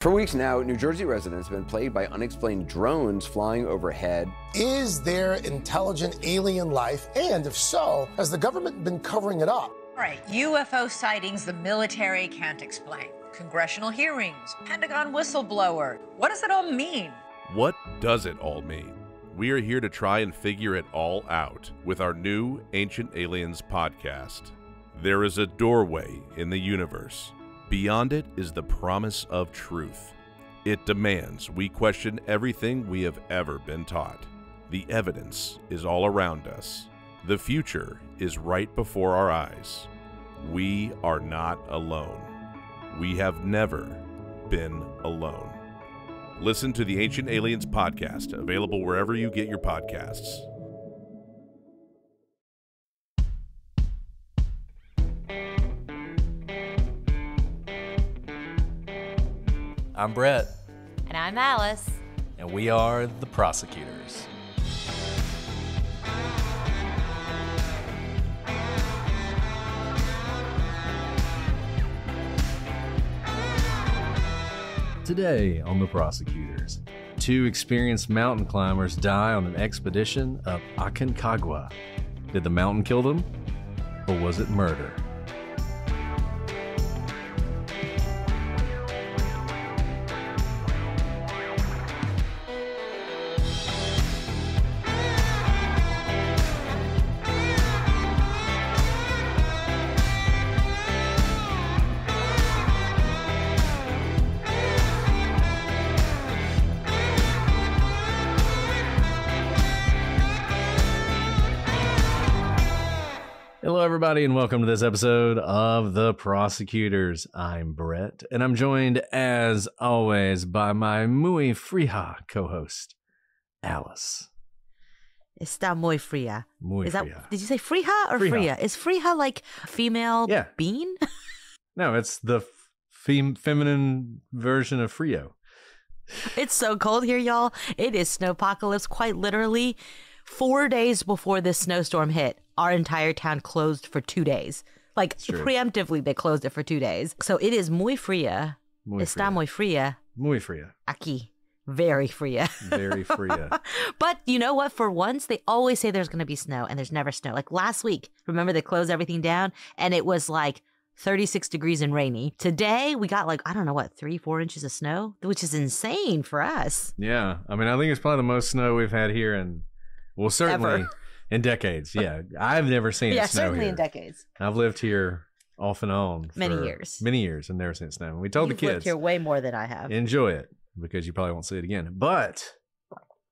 For weeks now, New Jersey residents have been plagued by unexplained drones flying overhead. Is there intelligent alien life? And if so, has the government been covering it up? All right, UFO sightings the military can't explain. Congressional hearings, Pentagon whistleblower. What does it all mean? What does it all mean? We are here to try and figure it all out with our new Ancient Aliens podcast. There is a doorway in the universe. Beyond it is the promise of truth. It demands we question everything we have ever been taught. The evidence is all around us. The future is right before our eyes. We are not alone. We have never been alone. Listen to the Ancient Aliens podcast, available wherever you get your podcasts. I'm Brett. And I'm Alice. And we are the Prosecutors. Today on the Prosecutors, 2 experienced mountain climbers die on an expedition up Aconcagua. Did the mountain kill them, or was it murder? Hello, everybody, and welcome to this episode of The Prosecutors. I'm Brett, and I'm joined, as always, by my muy frija co-host, Alice. Está muy fría. Muy Is that, fría. did you say frija or fría? Is frija like female bean? No, it's the feminine version of frio. It's so cold here, y'all. It is snowpocalypse, quite literally. 4 days before this snowstorm hit, our entire town closed for 2 days. Like, preemptively, they closed it for 2 days. So it is muy fría. Está muy fría. Muy fría. Aquí. Very fría. Very fría. But you know what? For once, they always say there's going to be snow, and there's never snow. Like last week, remember they closed everything down, and it was like 36 degrees and rainy. Today, we got like, I don't know what, 3-4 inches of snow, which is insane for us. Yeah. I mean, I think it's probably the most snow we've had here in, well, certainly ever. In decades. Yeah. I've never seen it snow certainly here. in decades. I've lived here off and on for Many years. Many years and never seen it snow. And we told You've the kids, lived here way more than I have. enjoy it because you probably won't see it again. But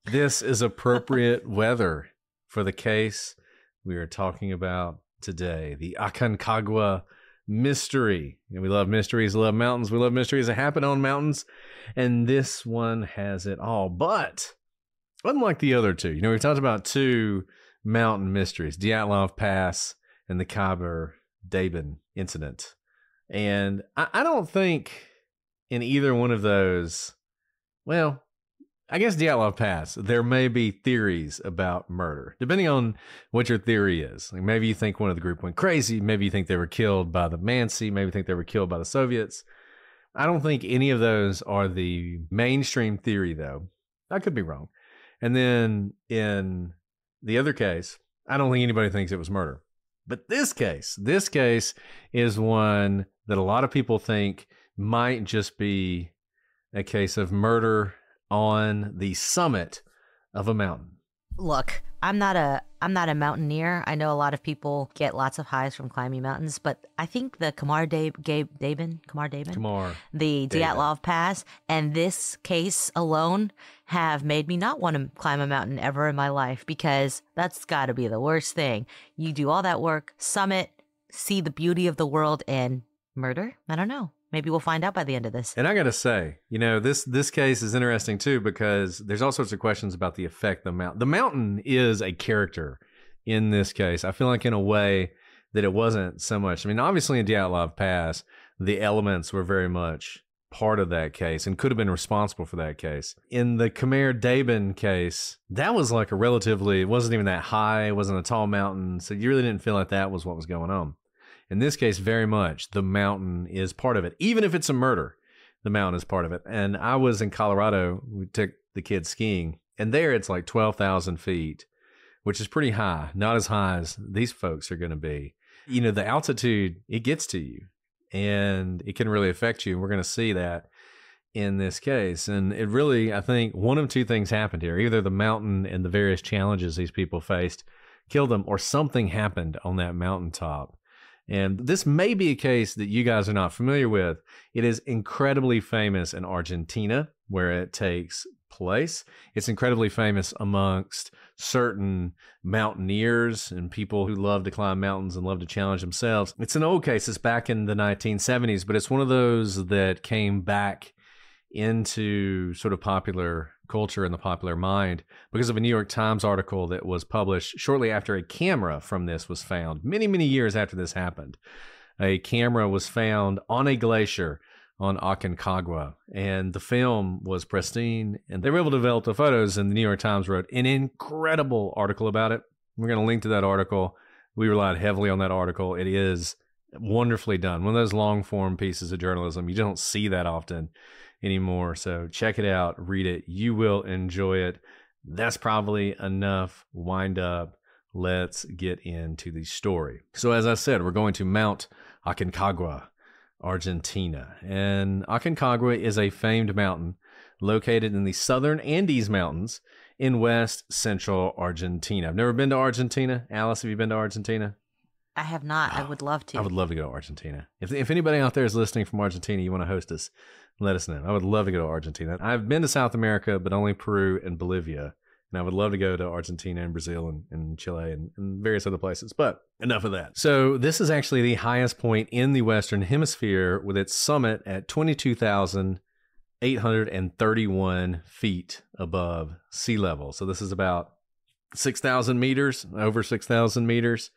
this is appropriate weather for the case we are talking about today, the Aconcagua mystery. And we love mysteries, love mountains. We love mysteries that happen on mountains. And this one has it all. But unlike the other two, we've talked about 2 mountain mysteries, Dyatlov Pass and the Khyber-Daban incident. And I don't think in either one of those, well, I guess Dyatlov Pass, there may be theories about murder, depending on what your theory is. Like maybe you think one of the group went crazy. Maybe you think they were killed by the Mansi. Maybe you think they were killed by the Soviets. I don't think any of those are the mainstream theory, though. I could be wrong. And then in the other case, I don't think anybody thinks it was murder. But this case is one that a lot of people think might just be a case of murder on the summit of a mountain. Look, I'm not a mountaineer. I know a lot of people get lots of highs from climbing mountains, but I think the the Dyatlov Pass and this case alone have made me not want to climb a mountain ever in my life, because that's got to be the worst thing. You do all that work, summit, see the beauty of the world, and murder? I don't know. Maybe we'll find out by the end of this. And I got to say, this case is interesting too, because there's all sorts of questions about the effect of the mountain. The mountain is a character in this case. I feel like in a way that it wasn't so much. I mean, obviously in Dyatlov Pass, the elements were very much part of that case and could have been responsible for that case. In the Khyber-Daban case, that was like it wasn't even that high. It wasn't a tall mountain. So you really didn't feel like that was what was going on. In this case, very much the mountain is part of it. Even if it's a murder, the mountain is part of it. And I was in Colorado. We took the kids skiing, and there it's like 12,000 feet, which is pretty high. Not as high as these folks are going to be. You know, the altitude, it gets to you, and it can really affect you. And we're going to see that in this case. And it really, I think one of two things happened here. Either the mountain and the various challenges these people faced killed them, or something happened on that mountaintop. And this may be a case that you guys are not familiar with. It is incredibly famous in Argentina, where it takes place. It's incredibly famous amongst certain mountaineers and people who love to climb mountains and love to challenge themselves. It's an old case. It's back in the 1970s, but it's one of those that came back into sort of popular culture and the popular mind because of a New York Times article that was published shortly after a camera from this was found. Many, many years after this happened, a camera was found on a glacier on Aconcagua, and the film was pristine, and they were able to develop the photos, and the New York Times wrote an incredible article about it. We're going to link to that article. We relied heavily on that article. It is wonderfully done. One of those long-form pieces of journalism. You don't see that often anymore. So check it out, read it. You will enjoy it. That's probably enough wind up. Let's get into the story. So as I said, we're going to Mount Aconcagua, Argentina. And Aconcagua is a famed mountain located in the southern Andes Mountains in west central Argentina. I've never been to Argentina. Alice, have you been to Argentina? I have not. I would love to. I would love to go to Argentina. If anybody out there is listening from Argentina, you want to host us, let us know. I would love to go to Argentina. I've been to South America, but only Peru and Bolivia. And I would love to go to Argentina and Brazil and Chile and various other places. But enough of that. So this is actually the highest point in the Western Hemisphere, with its summit at 22,831 feet above sea level. So this is about 6,000 meters, over 6,000 meters.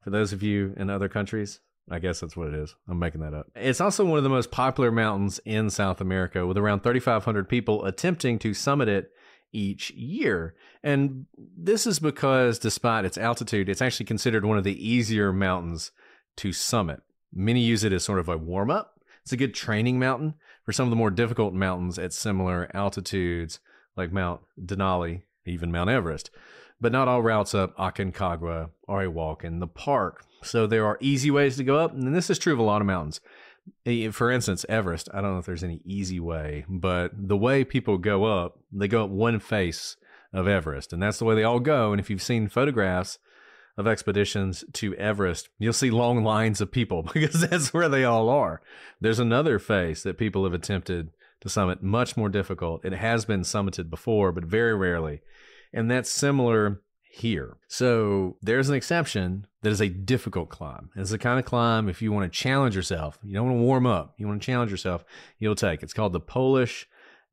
For those of you in other countries, I guess that's what it is. I'm making that up. It's also one of the most popular mountains in South America, with around 3,500 people attempting to summit it each year. And this is because despite its altitude, it's actually considered one of the easier mountains to summit. Many use it as sort of a warm-up. It's a good training mountain for some of the more difficult mountains at similar altitudes, like Mount Denali, even Mount Everest. But not all routes up Aconcagua are a walk in the park. So there are easy ways to go up, and this is true of a lot of mountains. For instance, Everest, I don't know if there's any easy way, but the way people go up, they go up one face of Everest, and that's the way they all go. And if you've seen photographs of expeditions to Everest, you'll see long lines of people because that's where they all are. There's another face that people have attempted to summit, much more difficult. It has been summited before, but very rarely. And that's similar here. So there's an exception that is a difficult climb. It's the kind of climb, if you want to challenge yourself, you don't want to warm up, you want to challenge yourself, you'll take. It's called the Polish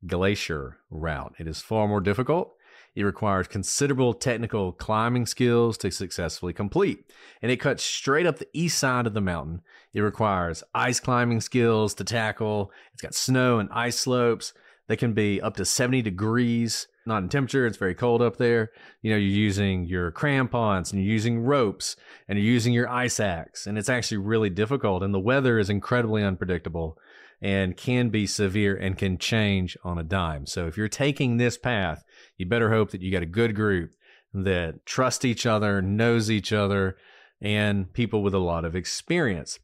Glacier Route. It is far more difficult. It requires considerable technical climbing skills to successfully complete. And it cuts straight up the east side of the mountain. It requires ice climbing skills to tackle. It's got snow and ice slopes. They can be up to 70 degrees. Not in temperature, it's very cold up there. You know, you're using your crampons and you're using ropes and you're using your ice axe. And it's actually really difficult. And the weather is incredibly unpredictable and can be severe and can change on a dime. So if you're taking this path, you better hope that you got a good group that trust each other, knows each other, and people with a lot of experience.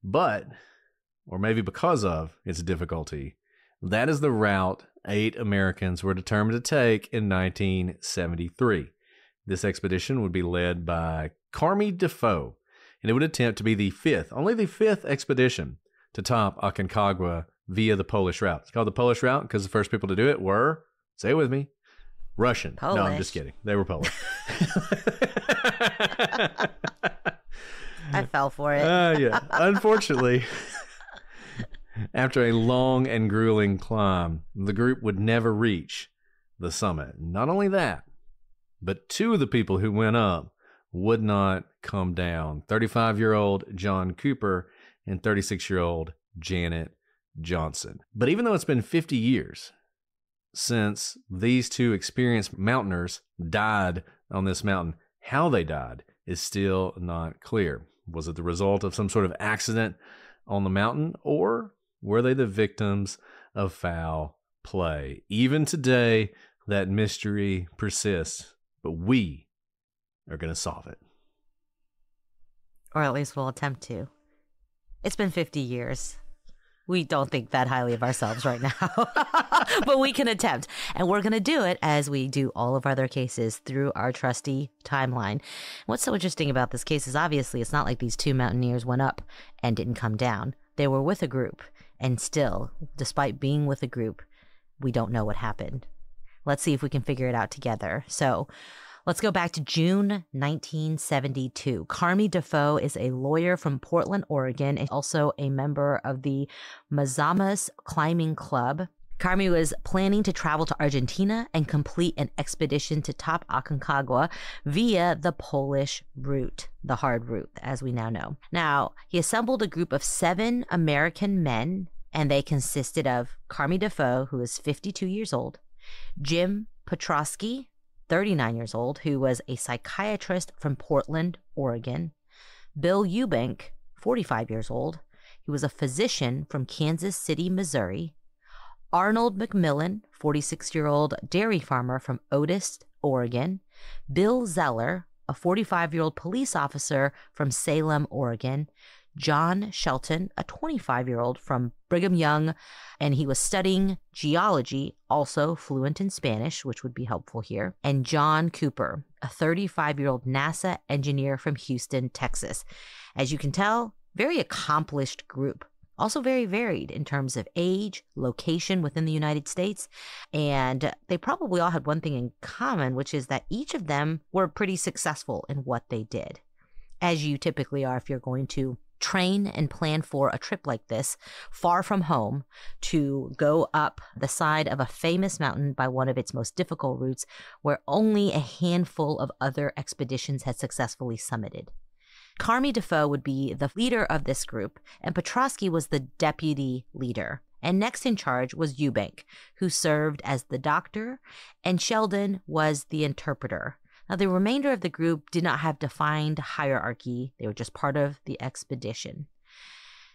But, or maybe because of its difficulty, that is the route 8 Americans were determined to take in 1973. This expedition would be led by Carmi Defoe, and it would attempt to be only the fifth expedition to top Aconcagua via the Polish route. It's called the Polish route because the first people to do it were, say it with me, Russian. Polish. No, I'm just kidding. They were Polish. I fell for it. Yeah. Unfortunately, after a long and grueling climb, the group would never reach the summit. Not only that, but 2 of the people who went up would not come down. 35-year-old John Cooper and 36-year-old Janet Johnson. But even though it's been 50 years since these 2 experienced mountaineers died on this mountain, how they died is still not clear. Was it the result of some sort of accident on the mountain, or were they the victims of foul play. Even today, that mystery persists, but we are going to solve it. Or at least we'll attempt to. It's been 50 years. We don't think that highly of ourselves right now, but we can attempt. And we're going to do it as we do all of our other cases through our trusty timeline. What's so interesting about this case is obviously it's not like these two mountaineers went up and didn't come down. They were with a group, and still, despite being with a group, we don't know what happened. Let's see if we can figure it out together. So let's go back to June 1972. Carmi Defoe is a lawyer from Portland, Oregon, and also a member of the Mazamas Climbing Club. Carmi was planning to travel to Argentina and complete an expedition to top Aconcagua via the Polish route, the hard route, as we now know. Now, he assembled a group of 7 American men, and they consisted of Carmi Defoe, who is 52 years old, Jim Petrosky, 39 years old, who was a psychiatrist from Portland, Oregon, Bill Eubank, 45 years old, he was a physician from Kansas City, Missouri, Arnold McMillan, 46-year-old dairy farmer from Otis, Oregon, Bill Zeller, a 45-year-old police officer from Salem, Oregon, John Shelton, a 25-year-old from Brigham Young, and he was studying geology, also fluent in Spanish, which would be helpful here, and John Cooper, a 35-year-old NASA engineer from Houston, Texas. As you can tell, very accomplished group. Also very varied in terms of age, location within the United States, and they probably all had one thing in common, which is that each of them were pretty successful in what they did, as you typically are if you're going to train and plan for a trip like this, far from home, to go up the side of a famous mountain by one of its most difficult routes where only a handful of other expeditions had successfully summited. Carmi Defoe would be the leader of this group, and Petrosky was the deputy leader. And next in charge was Eubank, who served as the doctor, and Sheldon was the interpreter. Now, the remainder of the group did not have defined hierarchy. They were just part of the expedition.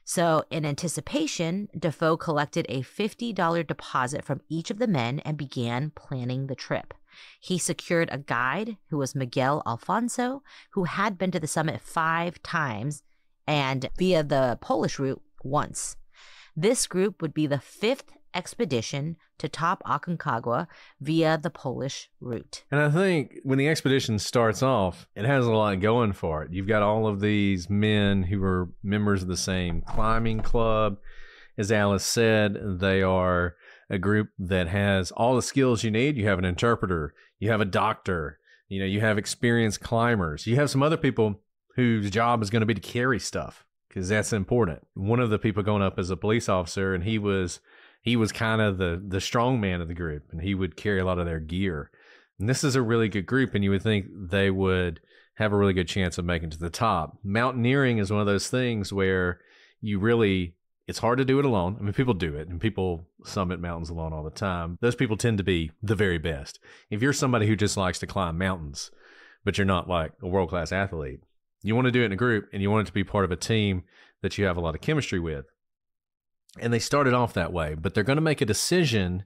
So, in anticipation, Defoe collected a $50 deposit from each of the men and began planning the trip. He secured a guide who was Miguel Alfonso, who had been to the summit 5 times and via the Polish route once. This group would be the 5th expedition to top Aconcagua via the Polish route. And I think when the expedition starts off, it has a lot going for it. You've got all of these men who are members of the same climbing club. As Alice said, they are a group that has all the skills you need. You have an interpreter, you have a doctor, you have experienced climbers, you have some other people whose job is going to be to carry stuff, because that's important. One of the people going up is a police officer, and he was kind of the strong man of the group, and he would carry a lot of their gear. And this is a really good group, and you would think they would have a really good chance of making it to the top. Mountaineering is one of those things where it's hard to do it alone. I mean, people do it, and people summit mountains alone all the time. Those people tend to be the very best. If you're somebody who just likes to climb mountains, but you're not like a world-class athlete, you want to do it in a group, and you want it to be part of a team that you have a lot of chemistry with. And they started off that way, but they're going to make a decision,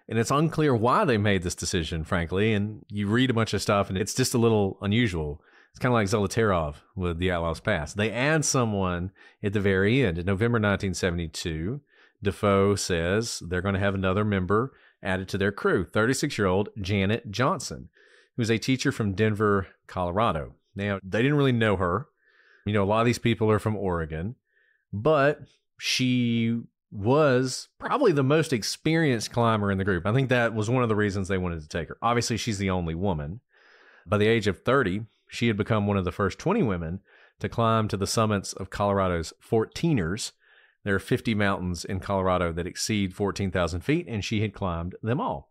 and it's unclear why they made this decision, frankly. And you read a bunch of stuff, and it's just a little unusual. It's kind of like Zolotarov with the Outlaws Pass. They add someone at the very end. In November 1972, Defoe says they're going to have another member added to their crew, 36-year-old Janet Johnson, who's a teacher from Denver, Colorado. Now, they didn't really know her. A lot of these people are from Oregon, but she was probably the most experienced climber in the group. I think that was one of the reasons they wanted to take her. Obviously, she's the only woman. By the age of 30, she had become one of the first 20 women to climb to the summits of Colorado's 14ers. There are 50 mountains in Colorado that exceed 14,000 feet, and she had climbed them all.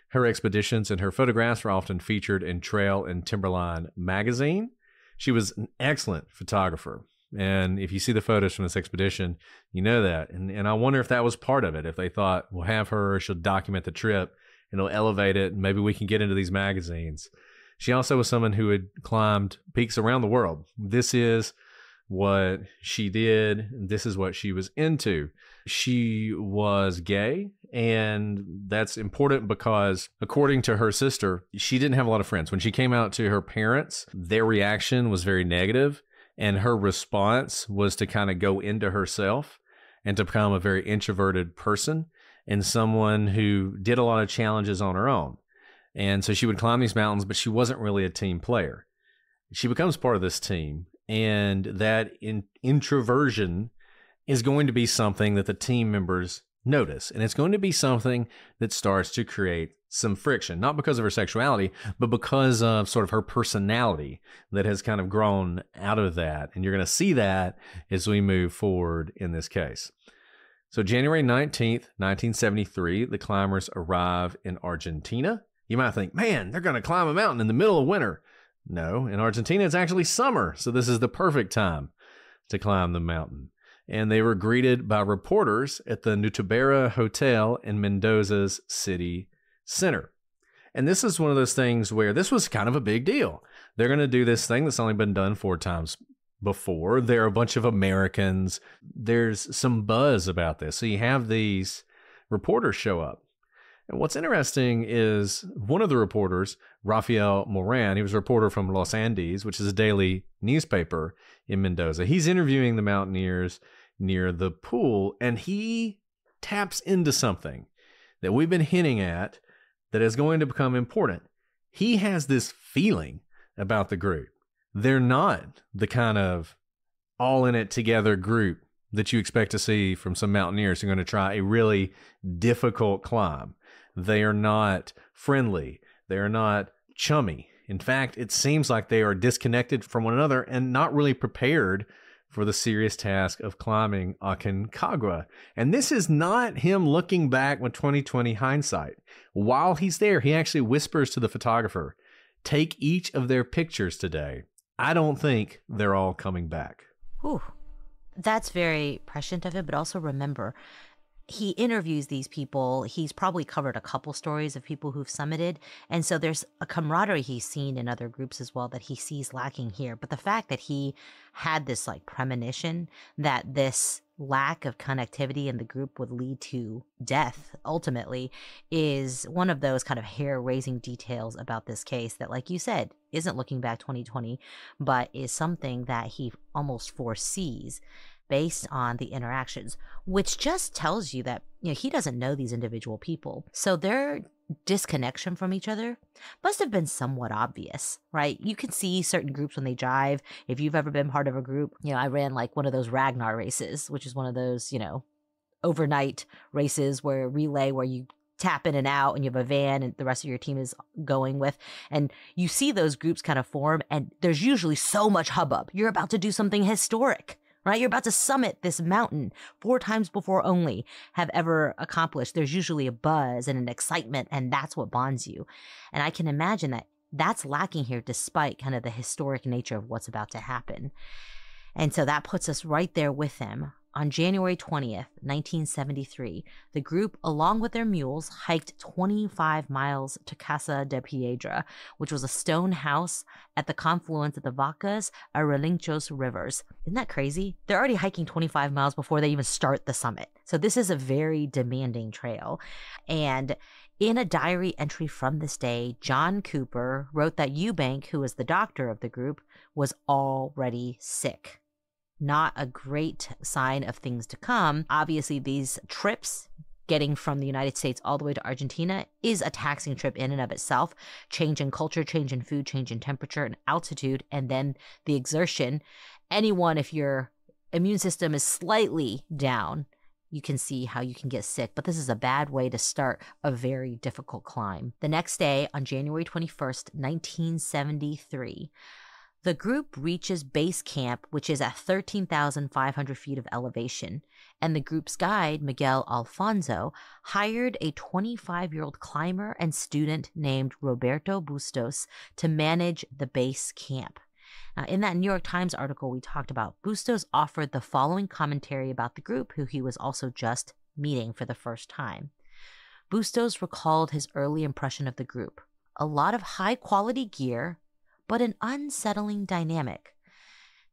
Her expeditions and her photographs were often featured in Trail and Timberline magazine. She was an excellent photographer. And if you see the photos from this expedition, you know that. And I wonder if that was part of it. If they thought, we'll have her, she'll document the trip, and it'll elevate it, and maybe we can get into these magazines. She also was someone who had climbed peaks around the world. This is what she did. This is what she was into. She was gay, and that's important because, according to her sister, she didn't have a lot of friends. When she came out to her parents, their reaction was very negative, and her response was to kind of go into herself and to become a very introverted person and someone who did a lot of challenges on her own. And so she would climb these mountains, but she wasn't really a team player. She becomes part of this team, and that introversion is going to be something that the team members notice. And it's going to be something that starts to create some friction, not because of her sexuality, but because of sort of her personality that has kind of grown out of that. And you're going to see that as we move forward in this case. So January 19th, 1973, the climbers arrive in Argentina. You might think, man, they're going to climb a mountain in the middle of winter. No, in Argentina, it's actually summer. So this is the perfect time to climb the mountain. And they were greeted by reporters at the Nutubera Hotel in Mendoza's city center. And this is one of those things where this was kind of a big deal. They're going to do this thing that's only been done 4 times before. There are a bunch of Americans. There's some buzz about this. So you have these reporters show up. And what's interesting is one of the reporters, Rafael Moran, he was a reporter from Los Andes, which is a daily newspaper in Mendoza. He's interviewing the mountaineers near the pool, and he taps into something that we've been hinting at that is going to become important. He has this feeling about the group. They're not the kind of all-in-it-together group that you expect to see from some mountaineers who are going to try a really difficult climb. They are not friendly. They are not chummy. In fact, it seems like they are disconnected from one another and not really prepared for the serious task of climbing Aconcagua. And this is not him looking back with 2020 hindsight. While he's there, he actually whispers to the photographer, take each of their pictures today. I don't think they're all coming back. Whew. That's very prescient of him, but also remember, he interviews these people. He's probably covered a couple stories of people who've summited. And so there's a camaraderie he's seen in other groups as well that he sees lacking here. But the fact that he had this like premonition that this lack of connectivity in the group would lead to death ultimately is one of those kind of hair-raising details about this case that, like you said, isn't looking back 2020, but is something that he almost foresees based on the interactions, which just tells you that, you know, he doesn't know these individual people. So their disconnection from each other must have been somewhat obvious, right? You can see certain groups when they jive. If you've ever been part of a group, you know, I ran like one of those Ragnar races, which is one of those, you know, overnight races where relay where you tap in and out and you have a van and the rest of your team is going with, and you see those groups kind of form and there's usually so much hubbub. You're about to do something historic, right? You're about to summit this mountain 4 times before only have ever accomplished. There's usually a buzz and an excitement, and that's what bonds you. And I can imagine that that's lacking here despite kind of the historic nature of what's about to happen. And so that puts us right there with them. On January 20th, 1973, the group, along with their mules, hiked 25 miles to Casa de Piedra, which was a stone house at the confluence of the Vacas and Relinchos rivers. Isn't that crazy? They're already hiking 25 miles before they even start the summit. So this is a very demanding trail. And in a diary entry from this day, John Cooper wrote that Eubank, who was the doctor of the group, was already sick. Not a great sign of things to come. Obviously, these trips, getting from the United States all the way to Argentina, is a taxing trip in and of itself. Change in culture, change in food, change in temperature and altitude, and then the exertion. Anyone, if your immune system is slightly down, you can see how you can get sick. But this is a bad way to start a very difficult climb. The next day, on January 21st, 1973, the group reaches base camp, which is at 13,500 feet of elevation, and the group's guide, Miguel Alfonso, hired a 25-year-old climber and student named Roberto Bustos to manage the base camp. Now, in that New York Times article we talked about, Bustos offered the following commentary about the group, who he was also just meeting for the first time. Bustos recalled his early impression of the group. A lot of high-quality gear, but an unsettling dynamic.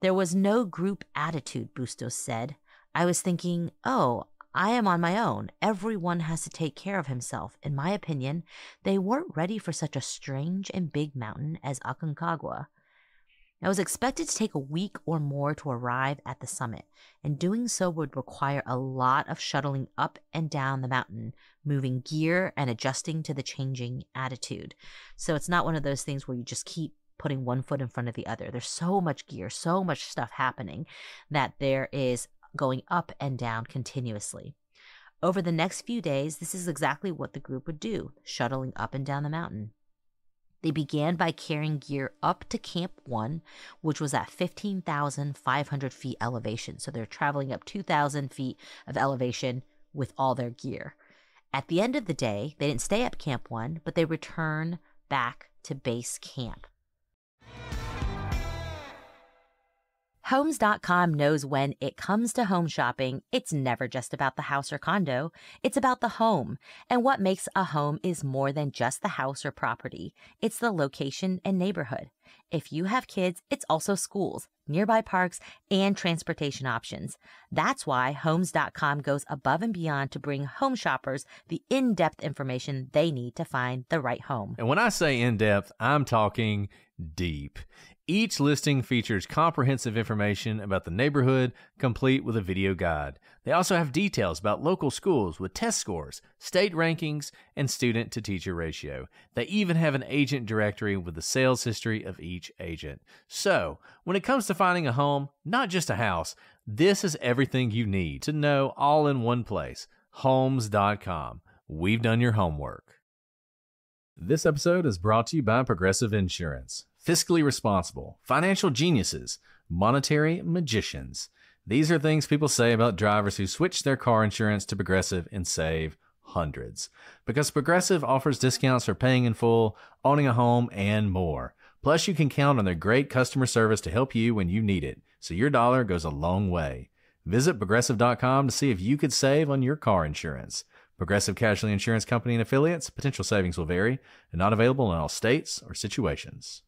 There was no group attitude, Bustos said. I was thinking, oh, I am on my own. Everyone has to take care of himself. In my opinion, they weren't ready for such a strange and big mountain as Aconcagua. I was expected to take a week or more to arrive at the summit, and doing so would require a lot of shuttling up and down the mountain, moving gear and adjusting to the changing attitude. So it's not one of those things where you just keep putting one foot in front of the other. There's so much gear, so much stuff happening that there is going up and down continuously. Over the next few days, this is exactly what the group would do, shuttling up and down the mountain. They began by carrying gear up to Camp 1, which was at 15,500 feet elevation. So they're traveling up 2,000 feet of elevation with all their gear. At the end of the day, they didn't stay at Camp 1, but they returned back to base camp. Homes.com knows when it comes to home shopping, it's never just about the house or condo. It's about the home. And what makes a home is more than just the house or property. It's the location and neighborhood. If you have kids, it's also schools, nearby parks, and transportation options. That's why Homes.com goes above and beyond to bring home shoppers the in-depth information they need to find the right home. And when I say in-depth, I'm talking deep. Each listing features comprehensive information about the neighborhood, complete with a video guide. They also have details about local schools with test scores, state rankings, and student-to-teacher ratio. They even have an agent directory with the sales history of each agent. So, when it comes to finding a home, not just a house, this is everything you need to know all in one place. Homes.com. We've done your homework. This episode is brought to you by Progressive Insurance. Fiscally responsible, financial geniuses, monetary magicians. These are things people say about drivers who switch their car insurance to Progressive and save hundreds. Because Progressive offers discounts for paying in full, owning a home, and more. Plus, you can count on their great customer service to help you when you need it, so your dollar goes a long way. Visit Progressive.com to see if you could save on your car insurance. Progressive Casualty Insurance Company and affiliates. Potential savings will vary and not available in all states or situations.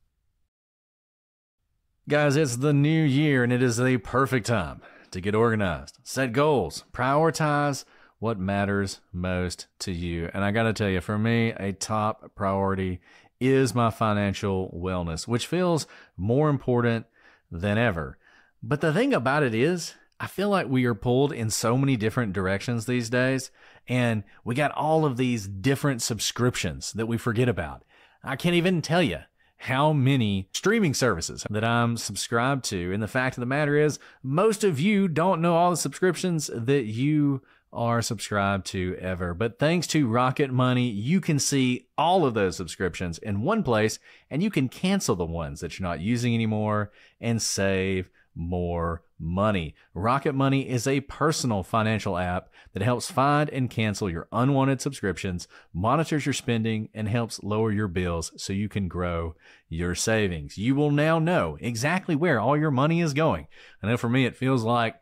Guys, it's the new year and it is the perfect time to get organized, set goals, prioritize what matters most to you. And I got to tell you, for me, a top priority is my financial wellness, which feels more important than ever. But the thing about it is, I feel like we are pulled in so many different directions these days, and we got all of these different subscriptions that we forget about. I can't even tell you how many streaming services that I'm subscribed to. And the fact of the matter is, most of you don't know all the subscriptions that you are subscribed to ever. But thanks to Rocket Money, you can see all of those subscriptions in one place, and you can cancel the ones that you're not using anymore and save more money. Rocket Money is a personal financial app that helps find and cancel your unwanted subscriptions, monitors your spending, and helps lower your bills so you can grow your savings. You will now know exactly where all your money is going. I know for me, it feels like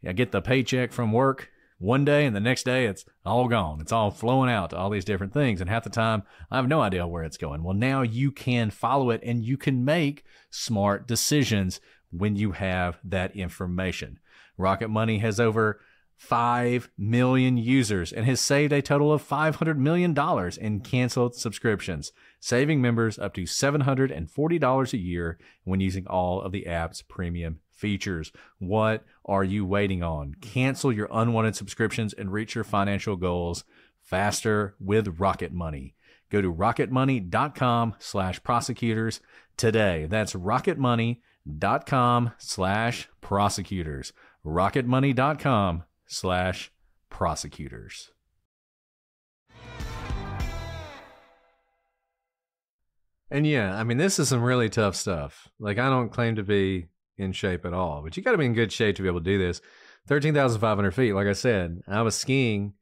I get the paycheck from work one day and the next day it's all gone. It's all flowing out to all these different things. And half the time I have no idea where it's going. Well, now you can follow it and you can make smart decisions when you have that information. Rocket Money has over 5 million users and has saved a total of $500 million in canceled subscriptions, saving members up to $740 a year when using all of the app's premium features. What are you waiting on? Cancel your unwanted subscriptions and reach your financial goals faster with Rocket Money. Go to rocketmoney.com/prosecutors today. That's rocketmoney.com/prosecutors. rocketmoney.com/prosecutors. And yeah, I mean, this is some really tough stuff. Like, I don't claim to be in shape at all, but you got to be in good shape to be able to do this. 13,500 feet. Like I said, I was skiing.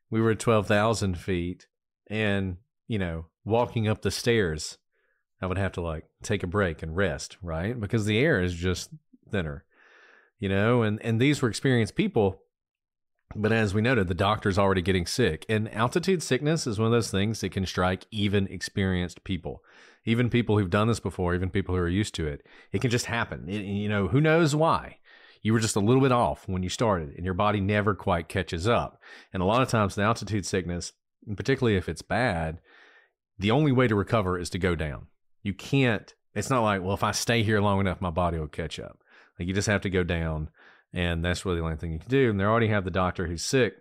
We were at 12,000 feet, and, you know, walking up the stairs, I would have to like take a break and rest, right? Because the air is just thinner, you know, and these were experienced people But as we noted, the doctor's already getting sick. And altitude sickness is one of those things that can strike even experienced people. Even people who've done this before, even people who are used to it. It can just happen. Who knows why? You were just a little bit off when you started, and your body never quite catches up. And a lot of times, the altitude sickness, and particularly if it's bad, the only way to recover is to go down. You can't, it's not like, well, if I stay here long enough, my body will catch up. Like, you just have to go down, and that's really the only thing you can do. And they already have the doctor who's sick,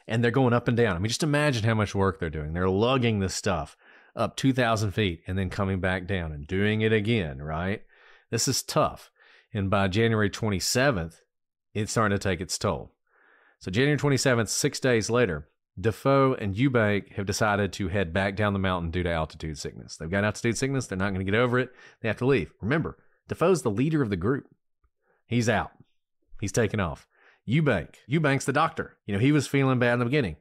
and they're going up and down. I mean, just imagine how much work they're doing. They're lugging this stuff up 2,000 feet and then coming back down and doing it again, right? This is tough. And by January 27th, it's starting to take its toll. So January 27th, 6 days later, Defoe and Eubank have decided to head back down the mountain due to altitude sickness. They've got altitude sickness. They're not going to get over it. They have to leave. Remember, Defoe's the leader of the group. He's out. He's taken off. Eubank's the doctor. He was feeling bad in the beginning.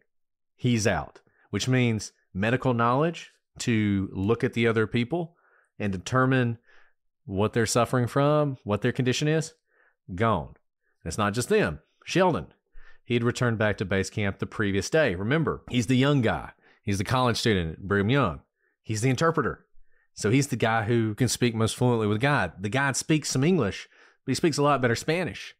He's out, which means medical knowledge to look at the other people and determine what they're suffering from, what their condition is, gone. And it's not just them. Sheldon, he had returned back to base camp the previous day. Remember, he's the young guy. He's the college student at Brigham Young. He's the interpreter. So he's the guy who can speak most fluently with God. The guy speaks some English, but he speaks a lot better Spanish.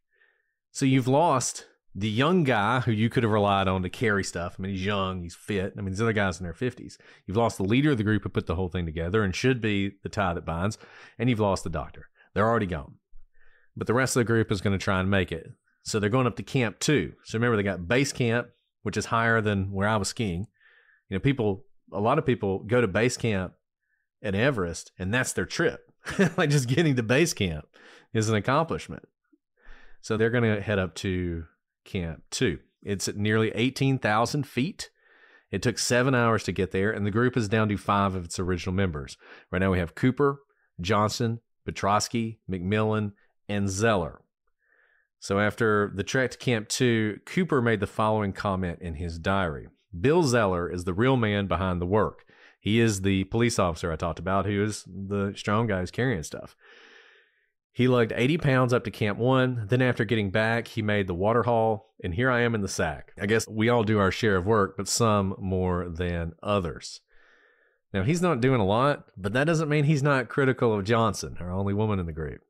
So you've lost the young guy who you could have relied on to carry stuff. I mean, he's young, he's fit. I mean, these other guys in their 50s. You've lost the leader of the group who put the whole thing together and should be the tie that binds, and you've lost the doctor. They're already gone. But the rest of the group is going to try and make it. So they're going up to Camp 2. So remember, they got base camp, which is higher than where I was skiing. A lot of people go to base camp at Everest, and that's their trip. Like, just getting to base camp is an accomplishment. So they're going to head up to Camp 2. It's at nearly 18,000 feet. It took 7 hours to get there, and the group is down to 5 of its original members. Right now we have Cooper, Johnson, Petrosky, McMillan, and Zeller. So after the trek to Camp 2, Cooper made the following comment in his diary. Bill Zeller is the real man behind the work. He is the police officer I talked about, who is the strong guy who's carrying stuff. He lugged 80 pounds up to Camp 1. Then after getting back, he made the water haul, and here I am in the sack. I guess we all do our share of work, but some more than others. Now, he's not doing a lot, but that doesn't mean he's not critical of Johnson, our only woman in the group.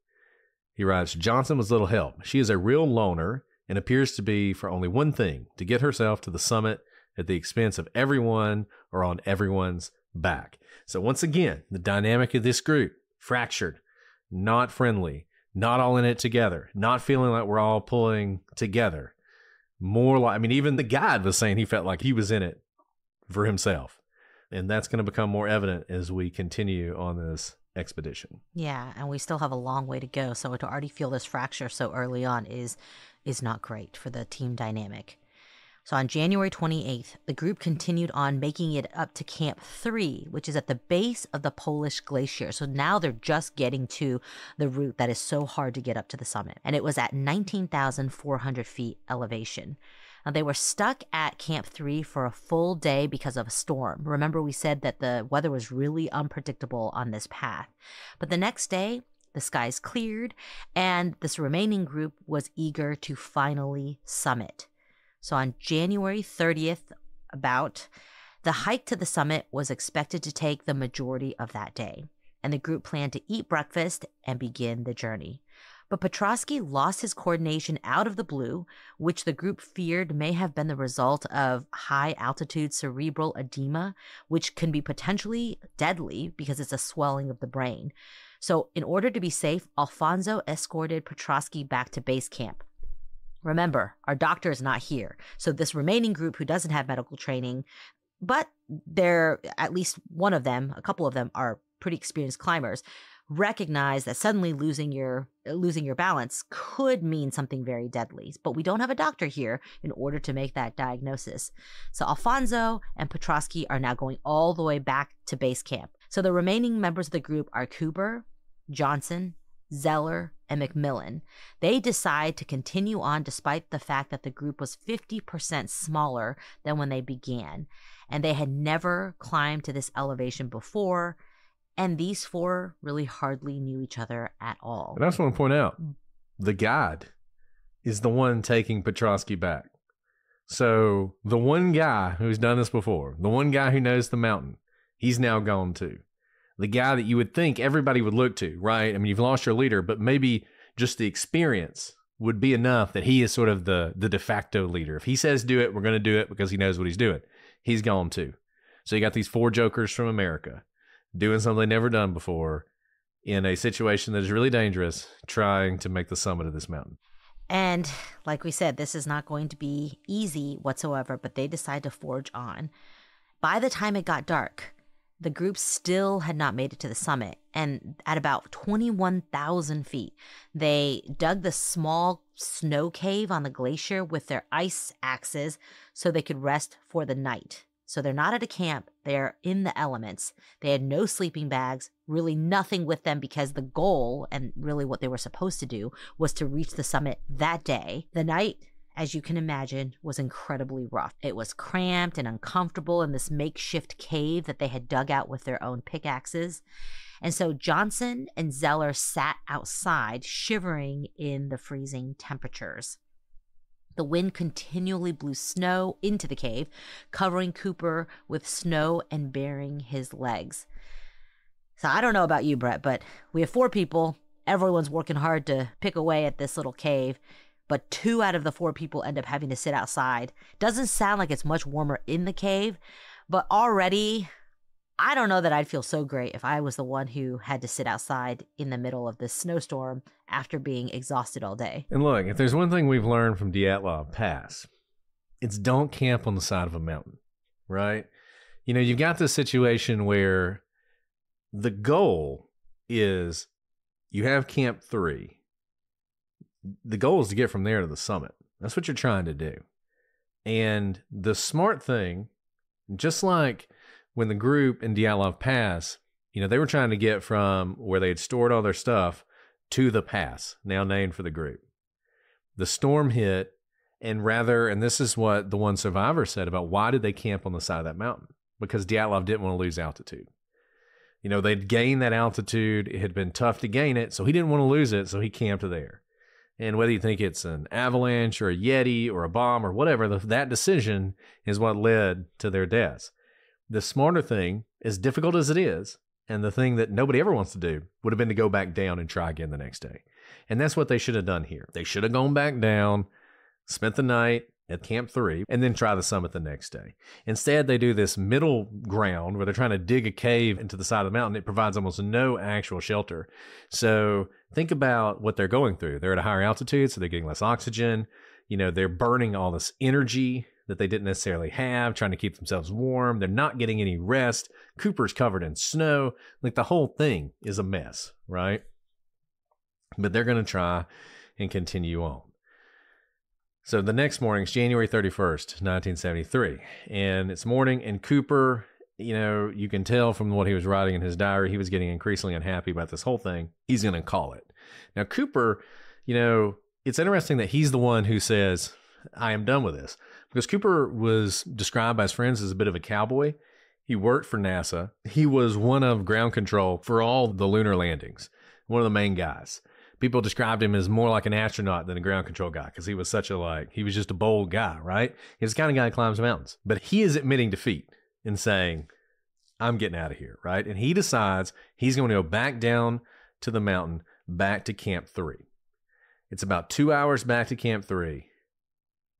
He writes, Johnson was little help. She is a real loner and appears to be for only one thing, to get herself to the summit at the expense of everyone or on everyone's back. So once again, the dynamic of this group, fractured, not friendly, not all in it together, not feeling like we're all pulling together. More like, even the guide was saying he felt like he was in it for himself. And that's going to become more evident as we continue on this expedition. Yeah, and we still have a long way to go. So to already feel this fracture so early on is not great for the team dynamic. So on January 28th, the group continued on making it up to Camp 3, which is at the base of the Polish glacier. So now they're just getting to the route that is so hard to get up to the summit. And it was at 19,400 feet elevation. Now, they were stuck at Camp 3 for a full day because of a storm. Remember, we said that the weather was really unpredictable on this path. But the next day, the skies cleared, and this remaining group was eager to finally summit. So on January 30th, the hike to the summit was expected to take the majority of that day, and the group planned to eat breakfast and begin the journey. But Petrosky lost his coordination out of the blue, which the group feared may have been the result of high-altitude cerebral edema, which can be potentially deadly because it's a swelling of the brain. So in order to be safe, Alfonso escorted Petrosky back to base camp. Remember, our doctor is not here. So this remaining group who doesn't have medical training, but they're at least one of them, a couple of them are pretty experienced climbers, recognize that suddenly losing your balance could mean something very deadly. But we don't have a doctor here in order to make that diagnosis. So Alfonso and Petrosky are now going all the way back to base camp. So the remaining members of the group are Cooper, Johnson, Zeller, and McMillan. They decide to continue on despite the fact that the group was 50% smaller than when they began, and they had never climbed to this elevation before, and these four really hardly knew each other at all. And I just want to point out, the guide is the one taking Petrosky back. So the one guy who's done this before, the one guy who knows the mountain, he's now gone too. The guy that you would think everybody would look to, right? I mean, you've lost your leader, but maybe just the experience would be enough that he is sort of the de facto leader. If he says do it, we're going to do it because he knows what he's doing. He's gone too. So you got these 4 jokers from America doing something they've never done before in a situation that is really dangerous, trying to make the summit of this mountain. And like we said, this is not going to be easy whatsoever, but they decide to forge on. By the time it got dark, the group still had not made it to the summit. And at about 21,000 feet, they dug the small snow cave on the glacier with their ice axes so they could rest for the night. So they're not at a camp. They're in the elements. They had no sleeping bags, really nothing with them, because the goal, and really what they were supposed to do, was to reach the summit that day. The night, as you can imagine, was incredibly rough. It was cramped and uncomfortable in this makeshift cave that they had dug out with their own pickaxes. And so Johnson and Zeller sat outside, shivering in the freezing temperatures. The wind continually blew snow into the cave, covering Cooper with snow and bearing his legs. So I don't know about you, Brett, but we have 4 people. Everyone's working hard to pick away at this little cave, but 2 out of the 4 people end up having to sit outside. Doesn't sound like it's much warmer in the cave, but already I don't know that I'd feel so great if I was the one who had to sit outside in the middle of this snowstorm after being exhausted all day. And look, if there's one thing we've learned from Dyatlov Pass, it's don't camp on the side of a mountain, right? You know, you've got this situation where the goal is you have Camp 3. The goal is to get from there to the summit. That's what you're trying to do. And the smart thing, just like when the group in Dyatlov Pass, you know, they were trying to get from where they had stored all their stuff to the pass, now named for the group. The storm hit, and this is what the one survivor said about why did they camp on the side of that mountain? Because Dyatlov didn't want to lose altitude. You know, they'd gained that altitude. It had been tough to gain it, so he didn't want to lose it, so he camped there. And whether you think it's an avalanche or a Yeti or a bomb or whatever, that decision is what led to their deaths. The smarter thing, as difficult as it is, and the thing that nobody ever wants to do, would have been to go back down and try again the next day. And that's what they should have done here. They should have gone back down, spent the night at Camp 3, and then try the summit the next day. Instead, they do this middle ground where they're trying to dig a cave into the side of the mountain. It provides almost no actual shelter. So think about what they're going through. They're at a higher altitude, so they're getting less oxygen. You know, they're burning all this energy that they didn't necessarily have, trying to keep themselves warm. They're not getting any rest. Cooper's covered in snow. Like, the whole thing is a mess, right? But they're going to try and continue on. So the next morning, it's January 31st, 1973. And it's morning, and Cooper, you know, you can tell from what he was writing in his diary, he was getting increasingly unhappy about this whole thing. He's going to call it. Now, Cooper, you know, it's interesting that he's the one who says, I am done with this. Because Cooper was described by his friends as a bit of a cowboy. He worked for NASA. He was one of ground control for all the lunar landings, one of the main guys. People described him as more like an astronaut than a ground control guy because he was he was just a bold guy, right? He's the kind of guy who climbs mountains. But he is admitting defeat and saying, I'm getting out of here, right? And he decides he's going to go back down to the mountain, back to Camp 3. It's about 2 hours back to Camp 3.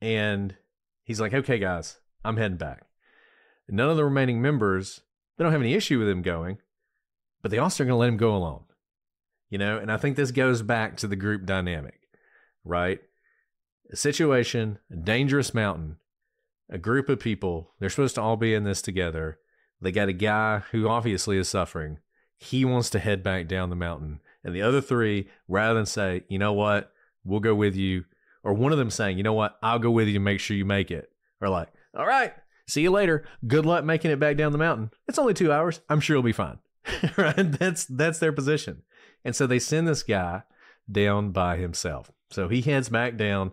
And he's like, okay, guys, I'm heading back. None of the remaining members, they don't have any issue with him going, but they also are going to let him go alone. You know, and I think this goes back to the group dynamic, right? A situation, a dangerous mountain, a group of people, they're supposed to all be in this together. They got a guy who obviously is suffering. He wants to head back down the mountain. And the other 3, rather than say, you know what, we'll go with you, or one of them saying, you know what, I'll go with you to make sure you make it, or like, all right, see you later. Good luck making it back down the mountain. It's only 2 hours. I'm sure you'll be fine. Right? That's their position. And so they send this guy down by himself. So he heads back down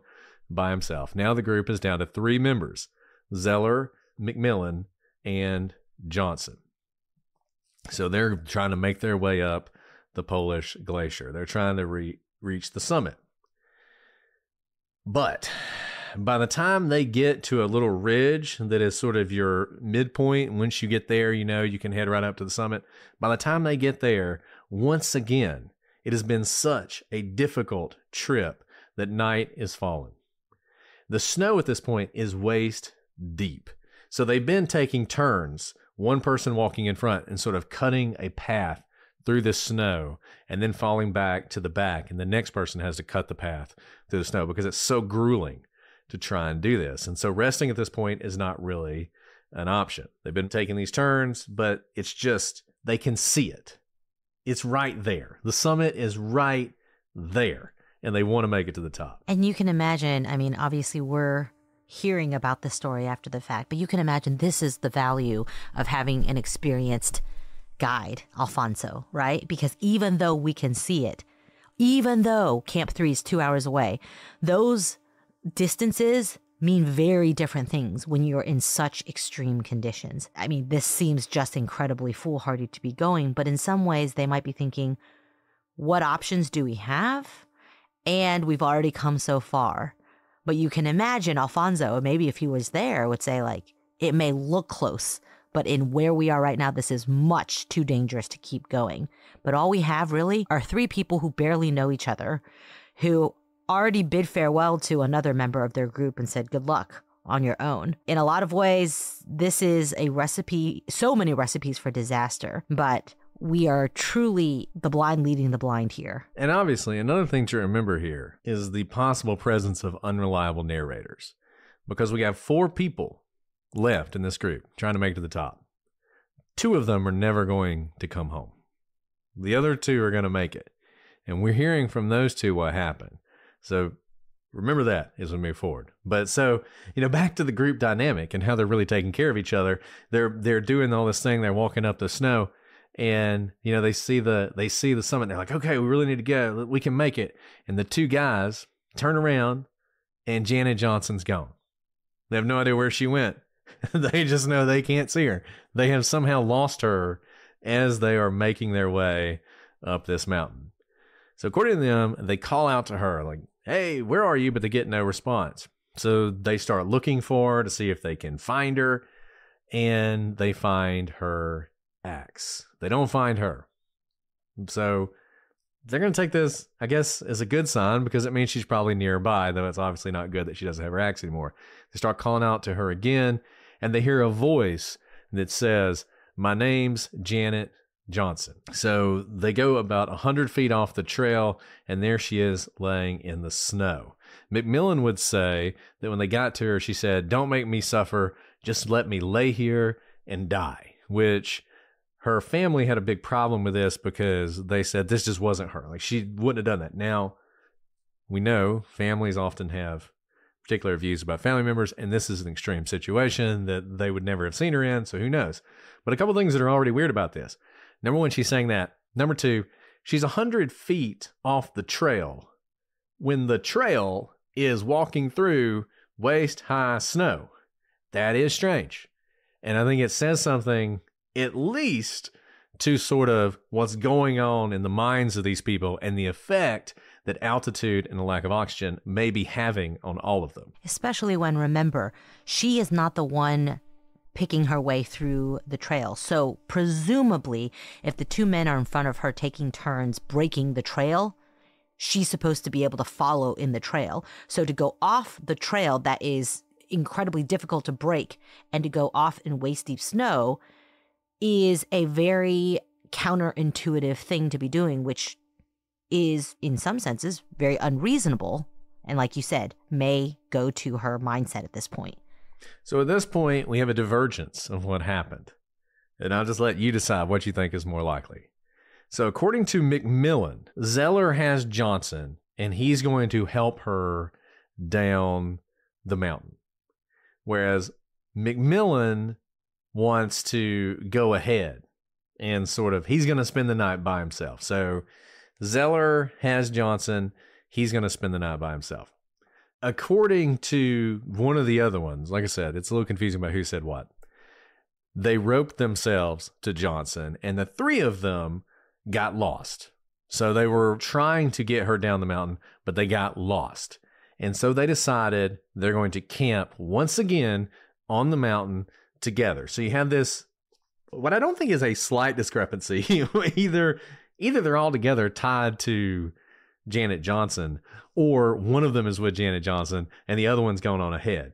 by himself. Now the group is down to 3 members, Zeller, McMillan, and Johnson. So they're trying to make their way up the Polish glacier. They're trying to reach the summit. But by the time they get to a little ridge that is sort of your midpoint, once you get there, you can head right up to the summit. By the time they get there, once again, it has been such a difficult trip that night is falling. The snow at this point is waist deep. So they've been taking turns, one person walking in front and sort of cutting a path through the snow and then falling back to the back. And the next person has to cut the path through the snow because it's so grueling to try and do this. And so resting at this point is not really an option. They've been taking these turns, but it's just, they can see it. It's right there. The summit is right there, and they want to make it to the top. And you can imagine, I mean, obviously we're hearing about the story after the fact, but you can imagine this is the value of having an experienced guide, Alfonso, right? Because even though we can see it, even though Camp 3 is 2 hours away, those distances mean very different things when you're in such extreme conditions. I mean, this seems just incredibly foolhardy to be going, but in some ways they might be thinking, what options do we have? And we've already come so far. But you can imagine Alfonso, maybe if he was there, would say like, it may look close, but in where we are right now, this is much too dangerous to keep going. But all we have really are 3 people who barely know each other, who already bid farewell to another member of their group and said, good luck on your own. In a lot of ways, this is a recipe, so many recipes for disaster, but we are truly the blind leading the blind here. And obviously, another thing to remember here is the possible presence of unreliable narrators, because we have 4 people left in this group trying to make it to the top. 2 of them are never going to come home. The other 2 are going to make it. And we're hearing from those 2 what happened. So remember that as we move forward. But so, back to the group dynamic and how they're really taking care of each other. They're doing all this thing. They're walking up the snow, and they see the summit. And they're like, okay, we really need to go. We can make it. And the 2 guys turn around, and Janet Johnson's gone. They have no idea where she went. They just know they can't see her. They have somehow lost her as they are making their way up this mountain. So according to them, they call out to her like, hey, where are you? But they get no response. So they start looking for her to see if they can find her. And they find her axe. They don't find her. So they're going to take this, I guess, as a good sign because it means she's probably nearby, though it's obviously not good that she doesn't have her axe anymore. They start calling out to her again, and they hear a voice that says, my name's Janet Johnson. So they go about 100 feet off the trail, and there she is laying in the snow. McMillan would say that when they got to her, she said, don't make me suffer, just let me lay here and die, which her family had a big problem with this because they said this just wasn't her. Like, she wouldn't have done that. Now, we know families often have particular views about family members, and this is an extreme situation that they would never have seen her in, so who knows? But a couple things that are already weird about this. Number 1, she's saying that. Number 2, she's 100 feet off the trail when the trail is walking through waist-high snow. That is strange. And I think it says something, at least, to sort of what's going on in the minds of these people and the effect that altitude and the lack of oxygen may be having on all of them. Especially when, remember, she is not the one picking her way through the trail. So presumably, if the 2 men are in front of her taking turns breaking the trail, she's supposed to be able to follow in the trail. So to go off the trail that is incredibly difficult to break and to go off in waist-deep snow is a very counterintuitive thing to be doing, which is, in some senses, very unreasonable. And like you said, may go to her mindset at this point. So at this point, we have a divergence of what happened. And I'll just let you decide what you think is more likely. So according to McMillan, Zeller has Johnson, and he's going to help her down the mountain. Whereas McMillan wants to go ahead and sort of, he's going to spend the night by himself. So Zeller has Johnson. He's going to spend the night by himself. According to one of the other ones, like I said, it's a little confusing about who said what. They roped themselves to Johnson, and the 3 of them got lost. So they were trying to get her down the mountain, but they got lost. And so they decided they're going to camp once again on the mountain together. So you have this, what I don't think is a slight discrepancy. Either they're all together tied to Janet Johnson, or one of them is with Janet Johnson and the other one's going on ahead.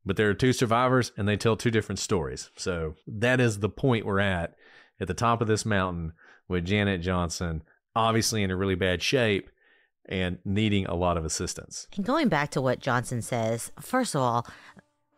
But there are two survivors and they tell two different stories. So that is the point we're at the top of this mountain with Janet Johnson, obviously in a really bad shape and needing a lot of assistance. And going back to what Johnson says, first of all,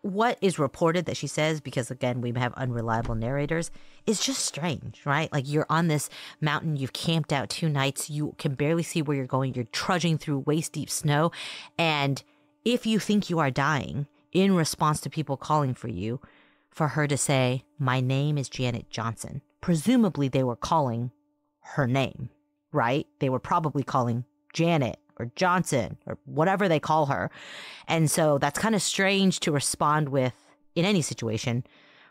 what is reported that she says, because again, we have unreliable narrators, is just strange, right? Like, you're on this mountain, you've camped out 2 nights, you can barely see where you're going, you're trudging through waist deep snow. And if you think you are dying in response to people calling for you, for her to say, "My name is Janet Johnson." Presumably they were calling her name, right? They were probably calling Janet or Johnson or whatever they call her. And so that's kind of strange to respond with in any situation.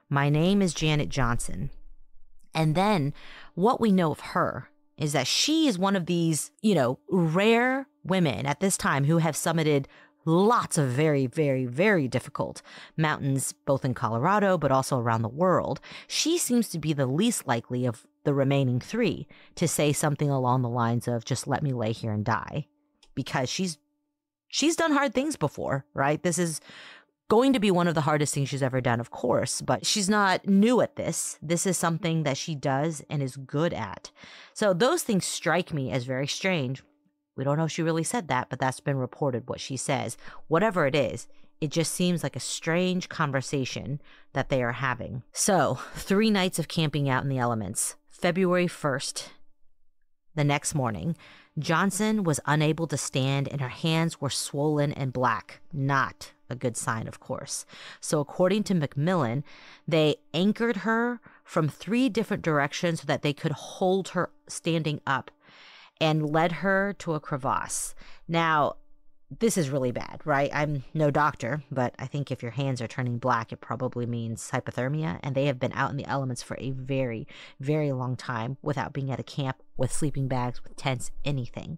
"My name is Janet Johnson." And then what we know of her is that she is one of these, rare women at this time who have summited lots of very, very, very difficult mountains, both in Colorado, but also around the world. She seems to be the least likely of the remaining 3 to say something along the lines of, "Just let me lay here and die," because she's done hard things before, right? This is going to be one of the hardest things she's ever done, of course, but she's not new at this. This is something that she does and is good at. So those things strike me as very strange. We don't know if she really said that, but that's been reported what she says. Whatever it is, it just seems like a strange conversation that they are having. So 3 nights of camping out in the elements. February 1st, the next morning, Johnson was unable to stand and her hands were swollen and black. Not a good sign, of course. So according to Macmillan, they anchored her from 3 different directions so that they could hold her standing up and led her to a crevasse. Now, this is really bad, right? I'm no doctor, but I think if your hands are turning black, it probably means hypothermia, and they have been out in the elements for a very, very long time without being at a camp, with sleeping bags, with tents, anything.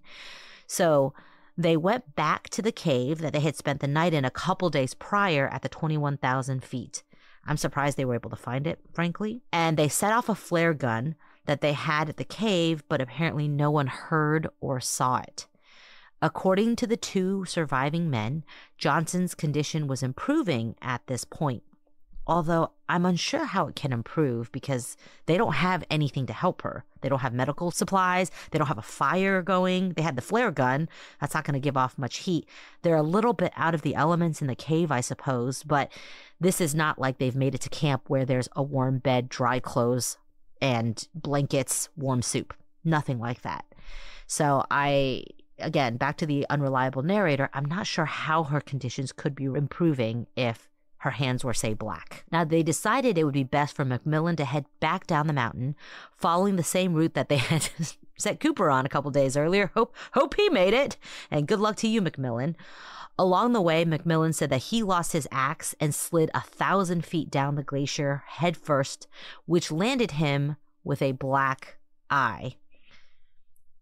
So they went back to the cave that they had spent the night in a couple days prior at the 21,000 feet. I'm surprised they were able to find it, frankly. And they set off a flare gun that they had at the cave, but apparently no one heard or saw it. According to the 2 surviving men, Johnson's condition was improving at this point, although I'm unsure how it can improve because they don't have anything to help her. They don't have medical supplies. They don't have a fire going. They had the flare gun. That's not going to give off much heat. They're a little bit out of the elements in the cave, I suppose, but this is not like they've made it to camp where there's a warm bed, dry clothes, and blankets, warm soup. Nothing like that. So again, back to the unreliable narrator, I'm not sure how her conditions could be improving if her hands were, say, black. Now, they decided it would be best for Macmillan to head back down the mountain, following the same route that they had set Cooper on a couple days earlier. Hope he made it. And good luck to you, Macmillan. Along the way, Macmillan said that he lost his axe and slid 1,000 feet down the glacier head first, which landed him with a black eye.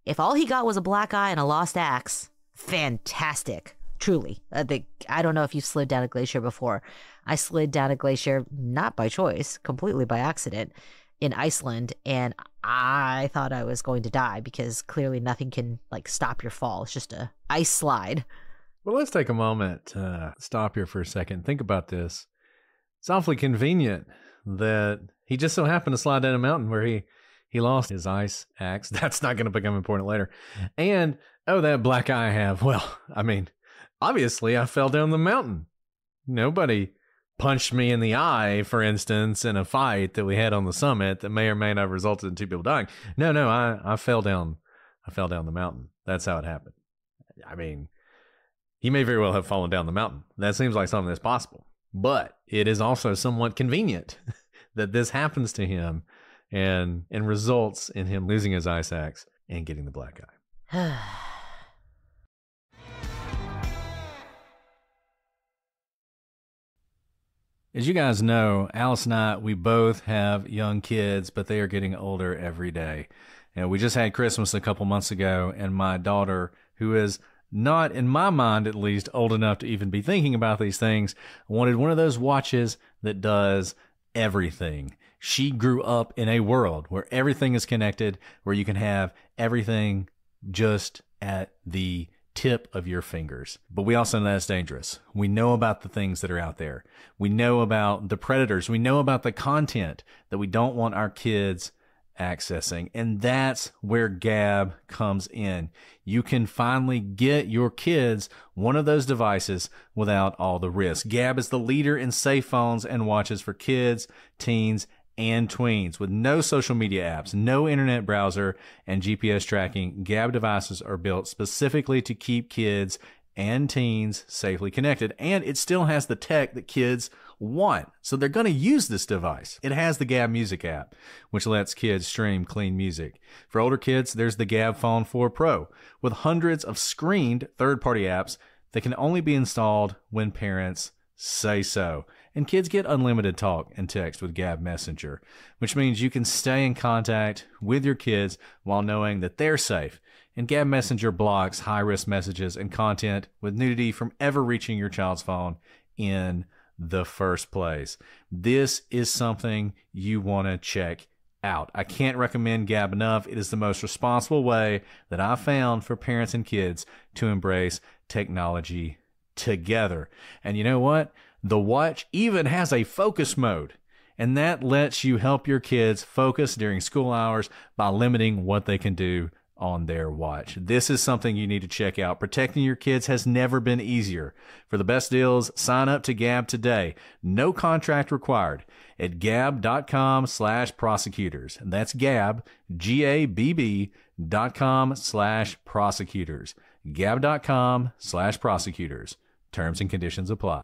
If all he got was a black eye and a lost axe, fantastic. Truly. I don't know if you've slid down a glacier before. I slid down a glacier, not by choice, completely by accident, in Iceland, and I thought I was going to die because clearly nothing can stop your fall. It's just a ice slide. Well, let's take a moment to stop here for a second. Think about this. It's awfully convenient that he just so happened to slide down a mountain where he lost his ice axe. That's not going to become important later. And, that black eye I have. Well, I mean, obviously I fell down the mountain. Nobody punched me in the eye, for instance, in a fight that we had on the summit that may or may not have resulted in 2 people dying. No, I fell down. I fell down the mountain. That's how it happened. I mean, he may very well have fallen down the mountain. That seems like something that's possible. But it is also somewhat convenient that this happens to him and results in him losing his ice axe and getting the black eye. As you guys know, Alice and I, we both have young kids, but they are getting older every day. And we just had Christmas a couple months ago, and my daughter, who is not, in my mind at least, old enough to even be thinking about these things, wanted one of those watches that does everything. She grew up in a world where everything is connected, where you can have everything just at the tip of your fingers. But we also know that's dangerous. We know about the things that are out there. We know about the predators. We know about the content that we don't want our kids accessing. And that's where Gab comes in. You can finally get your kids one of those devices without all the risk. Gab is the leader in safe phones and watches for kids, teens, and tweens. With no social media apps, no internet browser, and GPS tracking, Gab devices are built specifically to keep kids and teens safely connected. And it still has the tech that kids want. So they're going to use this device. It has the Gab Music app, which lets kids stream clean music. For older kids, there's the Gab Phone 4 Pro, with hundreds of screened third-party apps that can only be installed when parents say so. And kids get unlimited talk and text with Gab Messenger, which means you can stay in contact with your kids while knowing that they're safe. And Gab Messenger blocks high-risk messages and content with nudity from ever reaching your child's phone in the first place. This is something you want to check out. I can't recommend Gab enough. It is the most responsible way that I've found for parents and kids to embrace technology together. And you know what? The watch even has a focus mode, and that lets you help your kids focus during school hours by limiting what they can do on their watch. This is something you need to check out. Protecting your kids has never been easier. For the best deals, sign up to Gab today. No contract required at gab.com/prosecutors. And that's Gab, GABB.com/prosecutors. Gab.com/prosecutors. Terms and conditions apply.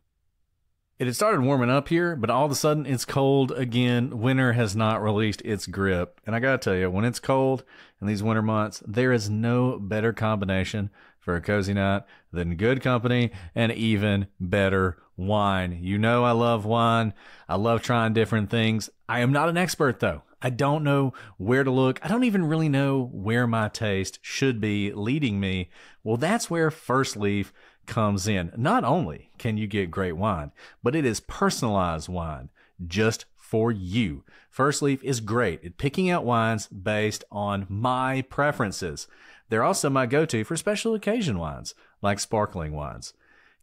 It had started warming up here, but all of a sudden it's cold again. Winter has not released its grip. And I gotta tell you, when it's cold in these winter months, there is no better combination for a cozy night than good company and even better wine. You know I love wine. I love trying different things. I am not an expert though. I don't know where to look. I don't even really know where my taste should be leading me. Well, that's where First Leaf comes in. Not only can you get great wine, but it is personalized wine just for you. First Leaf is great at picking out wines based on my preferences. They're also my go-to for special occasion wines, like sparkling wines.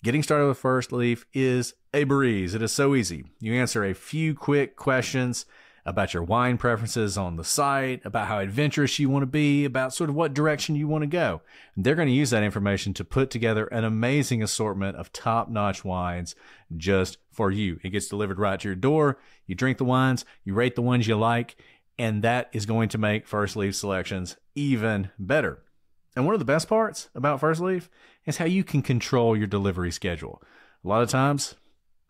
Getting started with First Leaf is a breeze. It is so easy. You answer a few quick questions about your wine preferences on the site, about how adventurous you want to be, about sort of what direction you want to go. They're going to use that information to put together an amazing assortment of top-notch wines just for you. It gets delivered right to your door. You drink the wines, you rate the ones you like, and that is going to make First Leaf selections even better. And one of the best parts about First Leaf is how you can control your delivery schedule. A lot of times,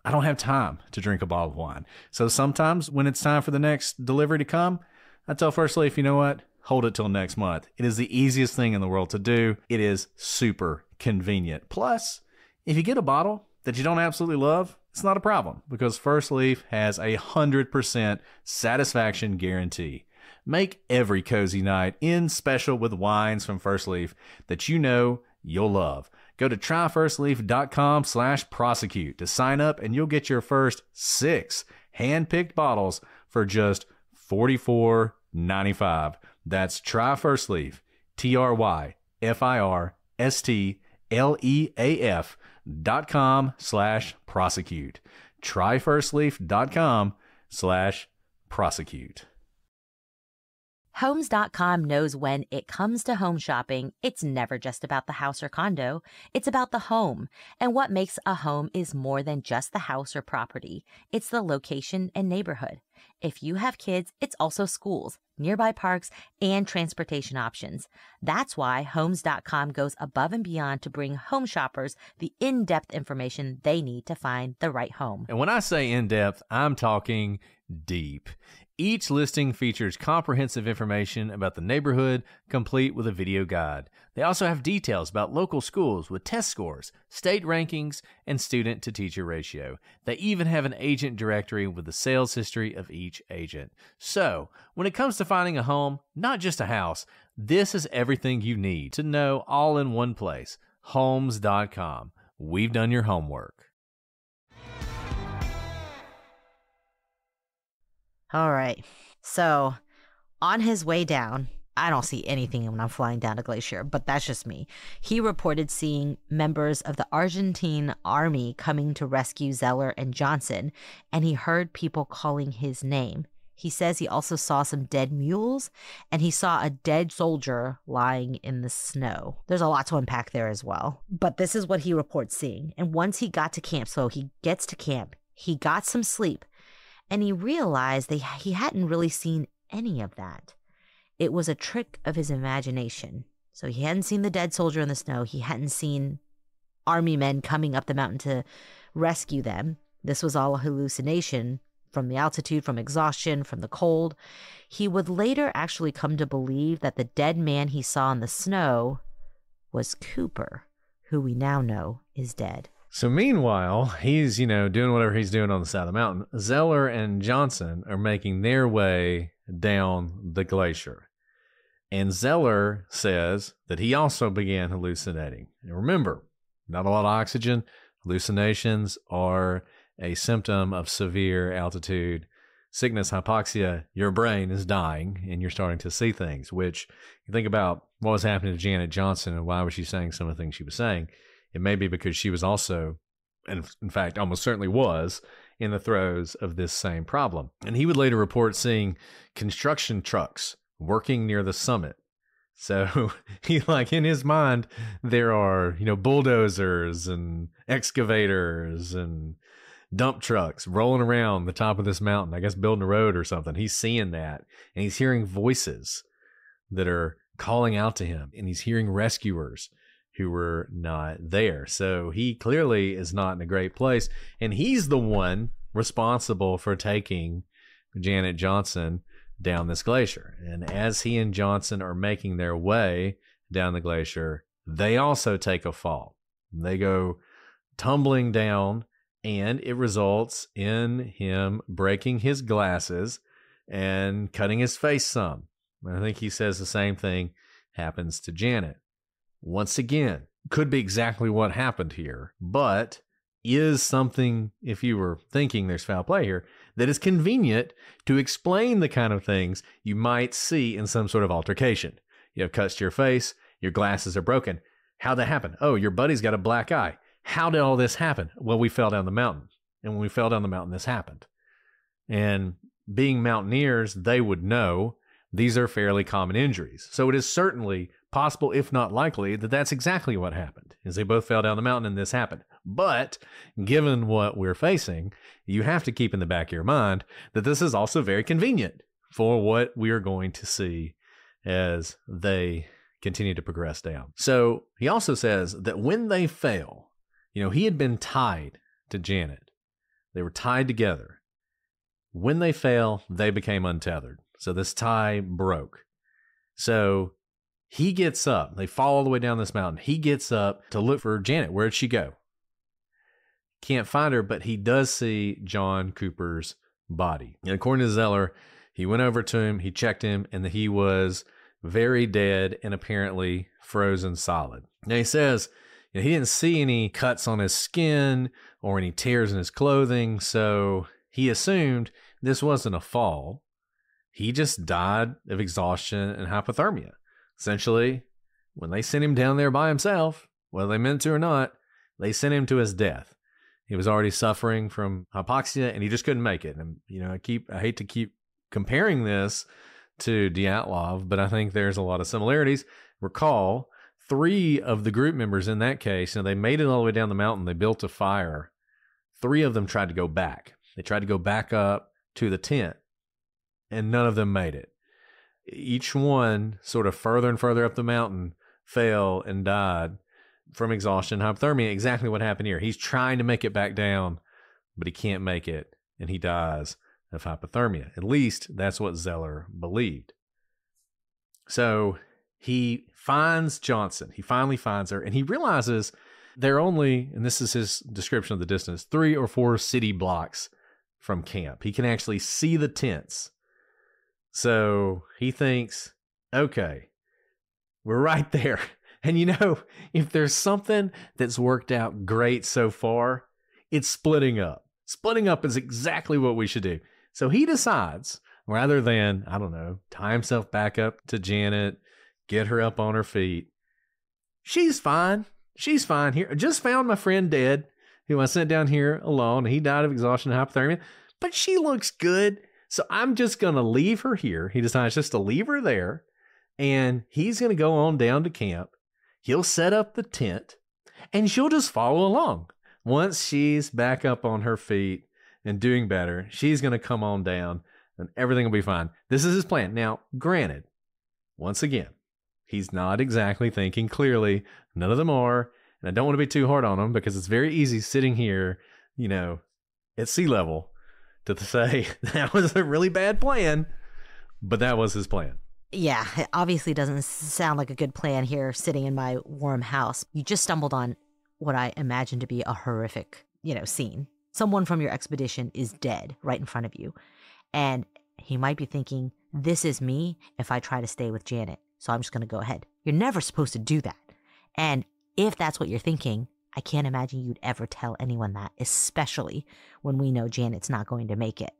I don't have time to drink a bottle of wine. So sometimes when it's time for the next delivery to come, I tell First Leaf, you know what? Hold it till next month. It is the easiest thing in the world to do. It is super convenient. Plus, if you get a bottle that you don't absolutely love, it's not a problem because First Leaf has 100% satisfaction guarantee. Make every cozy night in special with wines from First Leaf that you know you'll love. Go to tryfirstleaf.com/prosecute to sign up and you'll get your first 6 hand-picked bottles for just $44.95. That's tryfirstleaf, tryfirstleaf.com/prosecute. tryfirstleaf.com/prosecute. Homes.com knows when it comes to home shopping, it's never just about the house or condo. It's about the home. And what makes a home is more than just the house or property. It's the location and neighborhood. If you have kids, it's also schools, nearby parks, and transportation options. That's why Homes.com goes above and beyond to bring home shoppers the in-depth information they need to find the right home. And when I say in-depth, I'm talking deep. Each listing features comprehensive information about the neighborhood, complete with a video guide. They also have details about local schools with test scores, state rankings, and student-to-teacher ratio. They even have an agent directory with the sales history of each agent. So, when it comes to finding a home, not just a house, this is everything you need to know all in one place. Homes.com. We've done your homework. All right. So on his way down, I don't see anything when I'm flying down a glacier, but that's just me. He reported seeing members of the Argentine army coming to rescue Zeller and Johnson, and he heard people calling his name. He says he also saw some dead mules, and he saw a dead soldier lying in the snow. There's a lot to unpack there as well. But this is what he reports seeing. And once he got to camp, so he gets to camp, he got some sleep, and he realized that he hadn't really seen any of that. It was a trick of his imagination. So he hadn't seen the dead soldier in the snow. He hadn't seen army men coming up the mountain to rescue them. This was all a hallucination from the altitude, from exhaustion, from the cold. He would later actually come to believe that the dead man he saw in the snow was Cooper, who we now know is dead. So meanwhile, he's, doing whatever he's doing on the side of the mountain. Zeller and Johnson are making their way down the glacier. And Zeller says that he also began hallucinating. And remember, not a lot of oxygen. Hallucinations are a symptom of severe altitude sickness, hypoxia. Your brain is dying and you're starting to see things, which you think about what was happening to Janet Johnson and why was she saying some of the things she was saying. It may be because she was also, and in fact, almost certainly was, in the throes of this same problem. And he would later report seeing construction trucks working near the summit. So in his mind, there are, bulldozers and excavators and dump trucks rolling around the top of this mountain, I guess building a road or something. He's seeing that, and he's hearing voices that are calling out to him, and he's hearing rescuers who were not there. So he clearly is not in a great place, and he's the one responsible for taking Janet Johnson down this glacier. And as he and Johnson are making their way down the glacier, they also take a fall. They go tumbling down, and it results in him breaking his glasses and cutting his face some. I think he says the same thing happens to Janet. Once again, could be exactly what happened here, but is something, if you were thinking there's foul play here, that is convenient to explain the kind of things you might see in some sort of altercation. You have cuts to your face, your glasses are broken. How'd that happen? Oh, your buddy's got a black eye. How did all this happen? Well, we fell down the mountain. And when we fell down the mountain, this happened. And being mountaineers, they would know these are fairly common injuries. So it is certainly possible, if not likely, that that's exactly what happened, is they both fell down the mountain and this happened. But given what we're facing, you have to keep in the back of your mind that this is also very convenient for what we are going to see as they continue to progress down. So he also says that when they fail, he had been tied to Janet. They were tied together. When they fell, they became untethered. So this tie broke. So he gets up. They fall all the way down this mountain. He gets up to look for Janet. Where'd she go? Can't find her, but he does see John Cooper's body. And according to Zeller, he went over to him, he checked him, and he was very dead and apparently frozen solid. Now he says he didn't see any cuts on his skin or any tears in his clothing, so he assumed this wasn't a fall. He just died of exhaustion and hypothermia. Essentially, when they sent him down there by himself, whether they meant to or not, they sent him to his death. He was already suffering from hypoxia, and he just couldn't make it. And I hate to keep comparing this to Dyatlov, but I think there's a lot of similarities. Recall, 3 of the group members in that case, they made it all the way down the mountain. They built a fire. 3 of them tried to go back. They tried to go back up to the tent, and none of them made it. Each one sort of further and further up the mountain fell and died from exhaustion, hypothermia. Exactly what happened here. He's trying to make it back down, but he can't make it, and he dies of hypothermia. At least that's what Zeller believed. So he finds Johnson. He finally finds her, and he realizes they're only, and this is his description of the distance, 3 or 4 city blocks from camp. He can actually see the tents. So he thinks, okay, we're right there. And if there's something that's worked out great so far, it's splitting up. Splitting up is exactly what we should do. So he decides, rather than, I don't know, tie himself back up to Janet, get her up on her feet. She's fine. She's fine here. I just found my friend dead, who I sent down here alone. He died of exhaustion and hypothermia, but she looks good. So I'm just going to leave her here. He decides just to leave her there, and he's going to go on down to camp. He'll set up the tent, and she'll just follow along. Once she's back up on her feet and doing better, she's going to come on down, and everything will be fine. This is his plan. Now, granted, once again, he's not exactly thinking clearly. None of them are. And I don't want to be too hard on him because it's very easy sitting here, at sea level to say that was a really bad plan, but that was his plan. Yeah, it obviously doesn't sound like a good plan here sitting in my warm house. You just stumbled on what I imagine to be a horrific, scene. Someone from your expedition is dead right in front of you. And he might be thinking, this is me if I try to stay with Janet. So I'm just going to go ahead. You're never supposed to do that. And if that's what you're thinking, I can't imagine you'd ever tell anyone that, especially when we know Janet's not going to make it.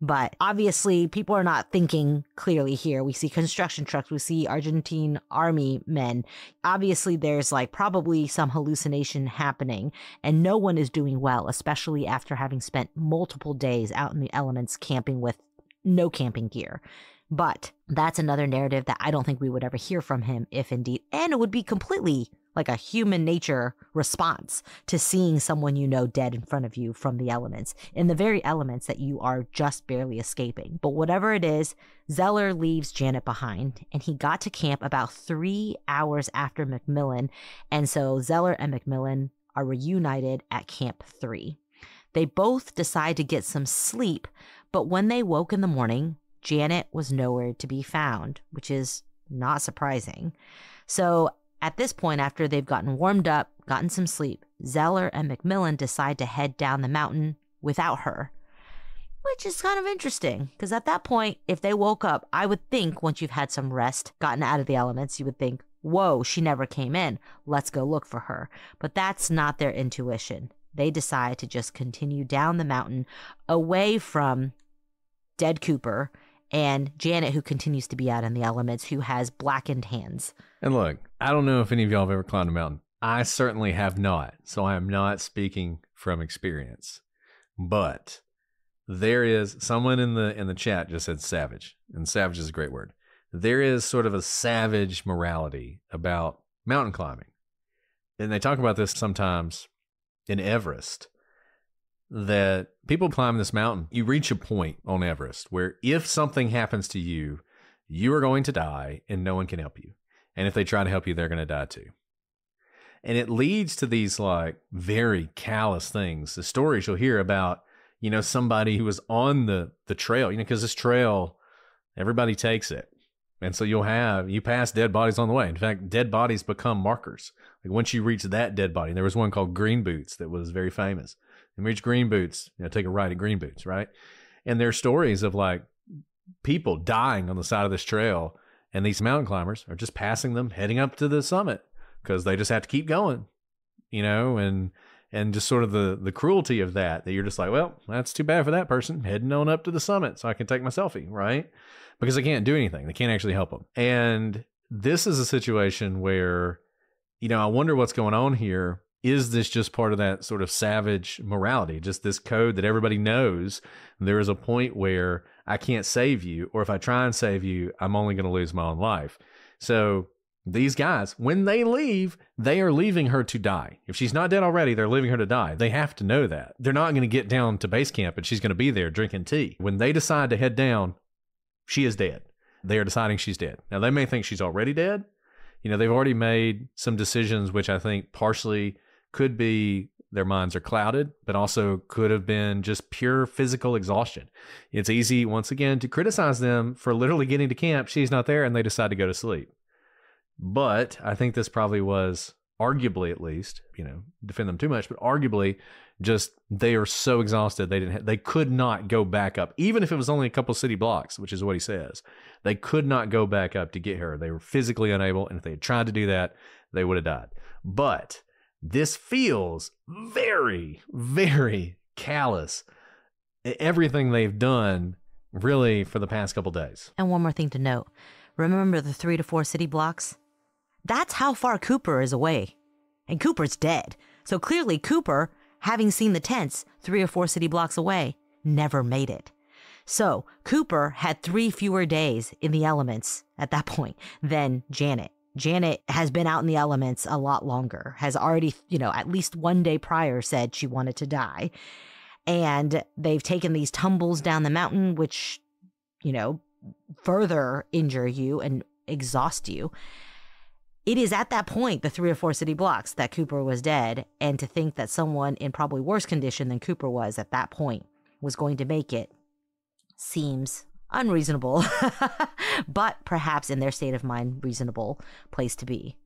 But obviously, people are not thinking clearly here. We see construction trucks. We see Argentine army men. Obviously, there's probably some hallucination happening, and no one is doing well, especially after having spent multiple days out in the elements camping with no camping gear. But that's another narrative that I don't think we would ever hear from him, if indeed. And it would be completely like a human nature response to seeing someone dead in front of you from the elements, in the very elements that you are just barely escaping. But whatever it is, Zeller leaves Janet behind, and he got to camp about 3 hours after McMillan, and so Zeller and McMillan are reunited at Camp 3. They both decide to get some sleep, but when they woke in the morning, Janet was nowhere to be found, which is not surprising. So at this point, after they've gotten warmed up, gotten some sleep, Zeller and McMillan decide to head down the mountain without her, which is kind of interesting because at that point, if they woke up, I would think once you've had some rest, gotten out of the elements, you would think, whoa, she never came in. Let's go look for her. But that's not their intuition. They decide to just continue down the mountain away from dead Cooper and Janet, who continues to be out in the elements, who has blackened hands. And look, I don't know if any of y'all have ever climbed a mountain. I certainly have not, so I am not speaking from experience. But there is someone in the chat just said savage, and savage is a great word. There is sort of a savage morality about mountain climbing. And they talk about this sometimes in Everest, that people climb this mountain. You reach a point on Everest where if something happens to you, you are going to die and no one can help you. And if they try to help you, they're going to die too. And it leads to these very callous things. The stories you'll hear about, somebody who was on the trail, because this trail, everybody takes it. And so you pass dead bodies on the way. In fact, dead bodies become markers. Once you reach that dead body, there was one called Green Boots that was very famous. And reach Green Boots, take a ride at Green Boots, right? And there's stories of people dying on the side of this trail, and these mountain climbers are just passing them, heading up to the summit because they just have to keep going, and just sort of the cruelty of that you're just well, that's too bad for that person heading on up to the summit so I can take my selfie, right? Because they can't do anything. They can't actually help them. And this is a situation where, I wonder what's going on here. Is this just part of that sort of savage morality, just this code that everybody knows? There is a point where I can't save you, or if I try and save you, I'm only going to lose my own life. So these guys, when they leave, they are leaving her to die. If she's not dead already, they're leaving her to die. They have to know that. They're not going to get down to base camp and she's going to be there drinking tea. When they decide to head down, she is dead. They are deciding she's dead. Now, they may think she's already dead. They've already made some decisions, which I think partially could be their minds are clouded, but also could have been just pure physical exhaustion. It's easy, once again, to criticize them for literally getting to camp. She's not there, and they decide to go to sleep. But I think this probably was, arguably at least, defend them too much, but arguably just they are so exhausted they could not go back up, even if it was only a couple city blocks, which is what he says. They could not go back up to get her. They were physically unable, and if they had tried to do that, they would have died. But this feels very, very callous. Everything they've done really for the past couple days. And one more thing to note. Remember the 3 to 4 city blocks? That's how far Cooper is away. And Cooper's dead. So clearly Cooper, having seen the tents 3 or 4 city blocks away, never made it. So Cooper had 3 fewer days in the elements at that point than Janet. Janet has been out in the elements a lot longer, has already, at least one day prior said she wanted to die. And they've taken these tumbles down the mountain, which, further injure you and exhaust you. It is at that point, the 3 or 4 city blocks, that Cooper was dead. And to think that someone in probably worse condition than Cooper was at that point was going to make it seems unreasonable, but perhaps in their state of mind, reasonable place to be.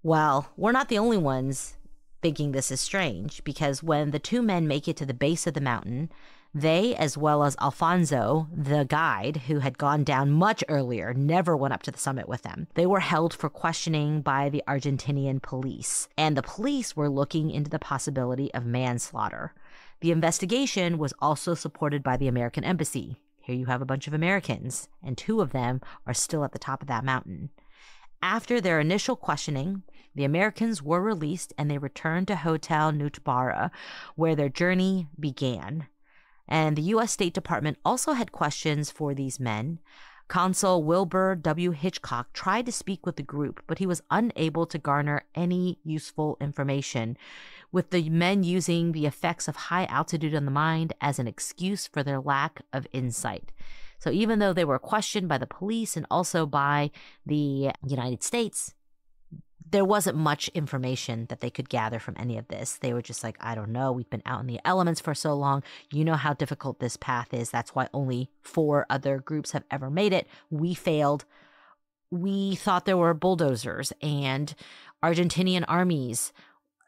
Well, we're not the only ones thinking this is strange, because when the 2 men make it to the base of the mountain, they, as well as Alfonso, the guide who had gone down much earlier, never went up to the summit with them. They were held for questioning by the Argentinian police, and the police were looking into the possibility of manslaughter. The investigation was also supported by the American embassy. Here you have a bunch of Americans, and 2 of them are still at the top of that mountain. After their initial questioning, the Americans were released and they returned to Hotel Nutbara, where their journey began. And the U.S. State Department also had questions for these men. Consul Wilbur W. Hitchcock tried to speak with the group, but he was unable to garner any useful information, with the men using the effects of high altitude on the mind as an excuse for their lack of insight. So even though they were questioned by the police and also by the United States, there wasn't much information that they could gather from any of this. They were just like, I don't know. We've been out in the elements for so long. You know how difficult this path is. That's why only 4 other groups have ever made it. We failed. We thought there were bulldozers and Argentinian armies.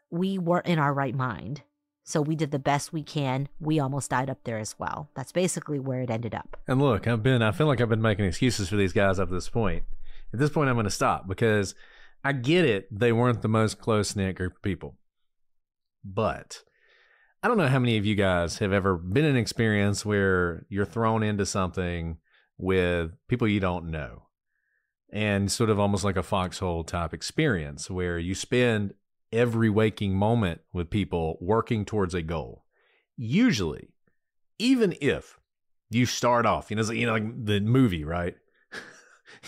We weren't in our right mind. So we did the best we can. We almost died up there as well. That's basically where it ended up. And look, I feel like I've been making excuses for these guys up to this point. At this point, I'm going to stop because I get it. They weren't the most close-knit group of people. But I don't know how many of you guys have ever been in an experience where you're thrown into something with people you don't know. And sort of almost like a foxhole type experience where you spend every waking moment with people working towards a goal. Usually, even if you start off, like the movie, right?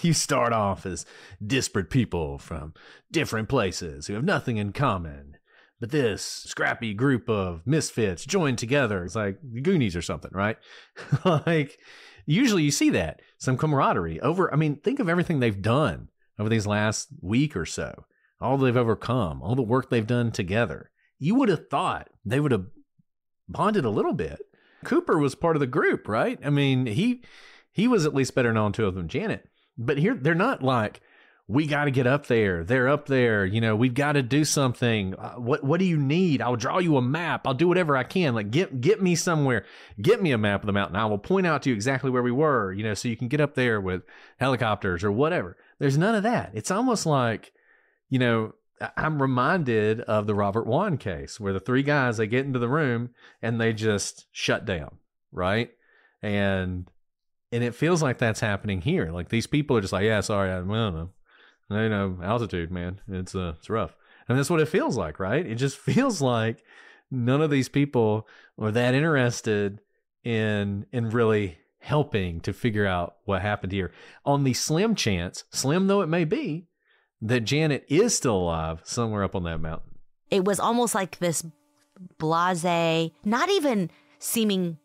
You start off as disparate people from different places who have nothing in common. But this scrappy group of misfits joined together. It's like the Goonies or something, right? Like, usually you see that. Some camaraderie think of everything they've done over these last week or so. All they've overcome, all the work they've done together. You would have thought they would have bonded a little bit. Cooper was part of the group, right? He was at least better known to than Janet. But here, they're not like, we got to get up there. They're up there. We've got to do something. What do you need? I'll draw you a map. I'll do whatever I can. Like, get me somewhere. Get me a map of the mountain. I will point out to you exactly where we were, so you can get up there with helicopters or whatever. There's none of that. It's almost like, I'm reminded of the Robert Wan case where the 3 guys, they get into the room and they just shut down, right? And it feels like that's happening here. Like these people are just like, yeah, sorry, I don't know. Altitude, man. It's rough. And that's what it feels like, right? It just feels like none of these people are that interested in really helping to figure out what happened here. On the slim chance, slim though it may be, that Janet is still alive somewhere up on that mountain. It was almost like this blasé, not even seeming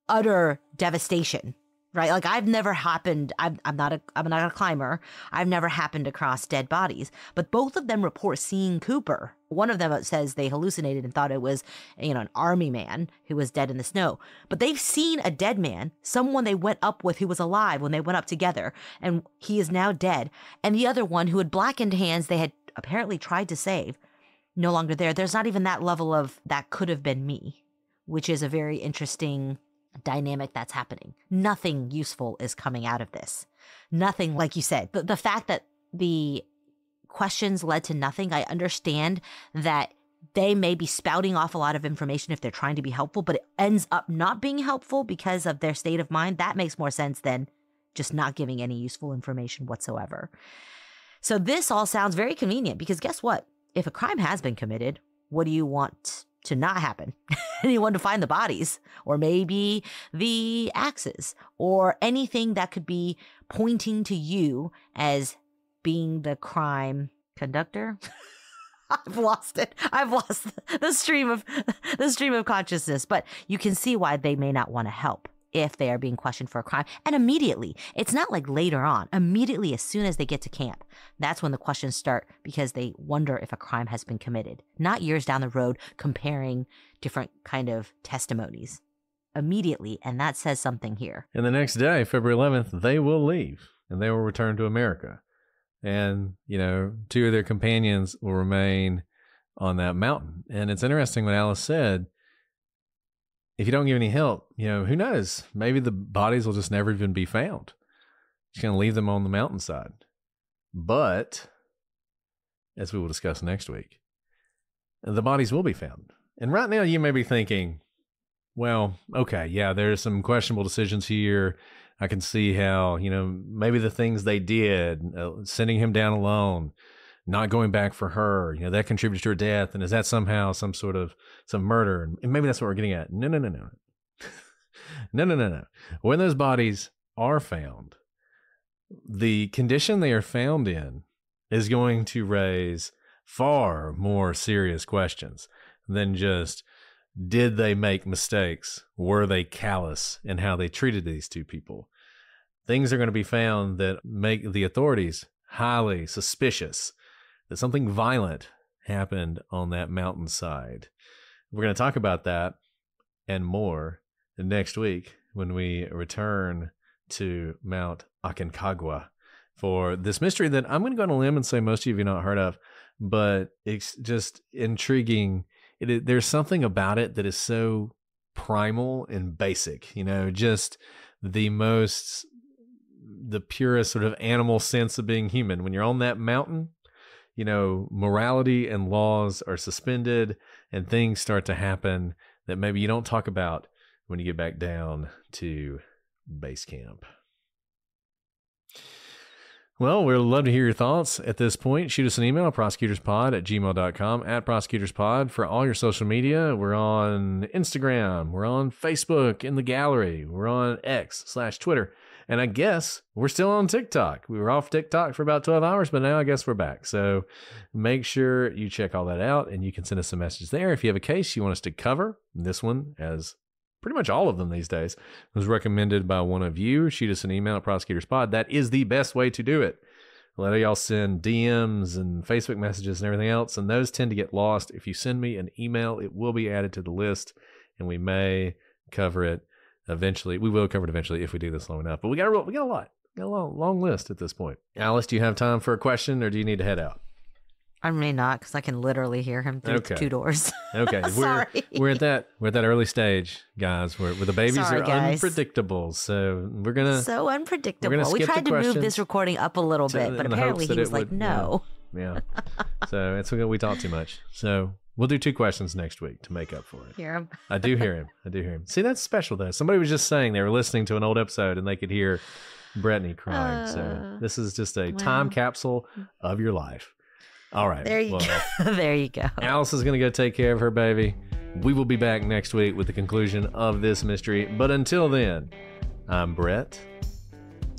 utter devastation, right? Like I'm not a climber. I've never happened across dead bodies, but both of them report seeing Cooper. One of them says they hallucinated and thought it was, an army man who was dead in the snow, but they've seen a dead man, someone they went up with who was alive when they went up together, and he is now dead. And the other one who had blackened hands they had apparently tried to save, no longer there. There's not even that level of that could have been me, which is a very interesting dynamic that's happening. Nothing useful is coming out of this. Nothing, like you said. The fact that the questions led to nothing. I understand that they may be spouting off a lot of information if they're trying to be helpful, but it ends up not being helpful because of their state of mind. That makes more sense than just not giving any useful information whatsoever. So this all sounds very convenient because guess what? If a crime has been committed, what do you want to not happen? Anyone to find the bodies, or maybe the axes, or anything that could be pointing to you as being the crime conductor. I've lost it. I've lost the stream of consciousness, but you can see why they may not want to help if they are being questioned for a crime. And immediately, it's not like later on, immediately as soon as they get to camp, that's when the questions start because they wonder if a crime has been committed. Not years down the road comparing different kind of testimonies. Immediately, and that says something here. And the next day, February 11th, they will leave and they will return to America. And, you know, 2 of their companions will remain on that mountain. And it's interesting what Alice said. If you don't give any help, you know, who knows? Maybe the bodies will just never even be found. She's going to leave them on the mountainside. But, as we will discuss next week, the bodies will be found. And right now you may be thinking, well, okay, yeah, there's some questionable decisions here. I can see how, you know, maybe the things they did, sending him down alone, not going back for her, you know, that contributed to her death. And is that somehow some murder? And maybe that's what we're getting at. No. No. When those bodies are found, the condition they are found in is going to raise far more serious questions than just, did they make mistakes? Were they callous in how they treated these 2 people? Things are going to be found that make the authorities highly suspicious that something violent happened on that mountainside. We're going to talk about that and more next week when we return to Mount Aconcagua for this mystery that I'm going to go on a limb and say most of you have not heard of, but it's just intriguing. There's something about it that is so primal and basic, you know, just the purest sort of animal sense of being human. When you're on that mountain, you know, morality and laws are suspended and things start to happen that maybe you don't talk about when you get back down to base camp. Well, we'd love to hear your thoughts at this point. Shoot us an email, prosecutorspod@gmail.com, @prosecutorspod for all your social media. We're on Instagram. We're on Facebook in the gallery. We're on X/Twitter. And I guess we're still on TikTok. We were off TikTok for about 12 hours, but now I guess we're back. So make sure you check all that out, and you can send us a message there. If you have a case you want us to cover, this one, as pretty much all of them these days, was recommended by one of you, shoot us an email at prosecutorspod. That is the best way to do it. A lot of y'all send DMs and Facebook messages and everything else, and those tend to get lost. If you send me an email, it will be added to the list, and we may cover it eventually. We will cover it eventually if we do this long enough. But we got a lot. We got a long list at this point. Alice, do you have time for a question, or do you need to head out? I may not, because I can literally hear him through 2 doors. Okay, we're at that early stage, guys, where the babies are unpredictable. So we're gonna unpredictable. We tried to move this recording up a little bit, but apparently he was like, no. Yeah. So we talk too much. So we'll do 2 questions next week to make up for it. Hear him? I do hear him. See, that's special though. Somebody was just saying they were listening to an old episode and they could hear Brittany crying. So this is just a time capsule of your life. All right. There you go. There you go. Alice is going to go take care of her baby. We will be back next week with the conclusion of this mystery. But until then, I'm Brett.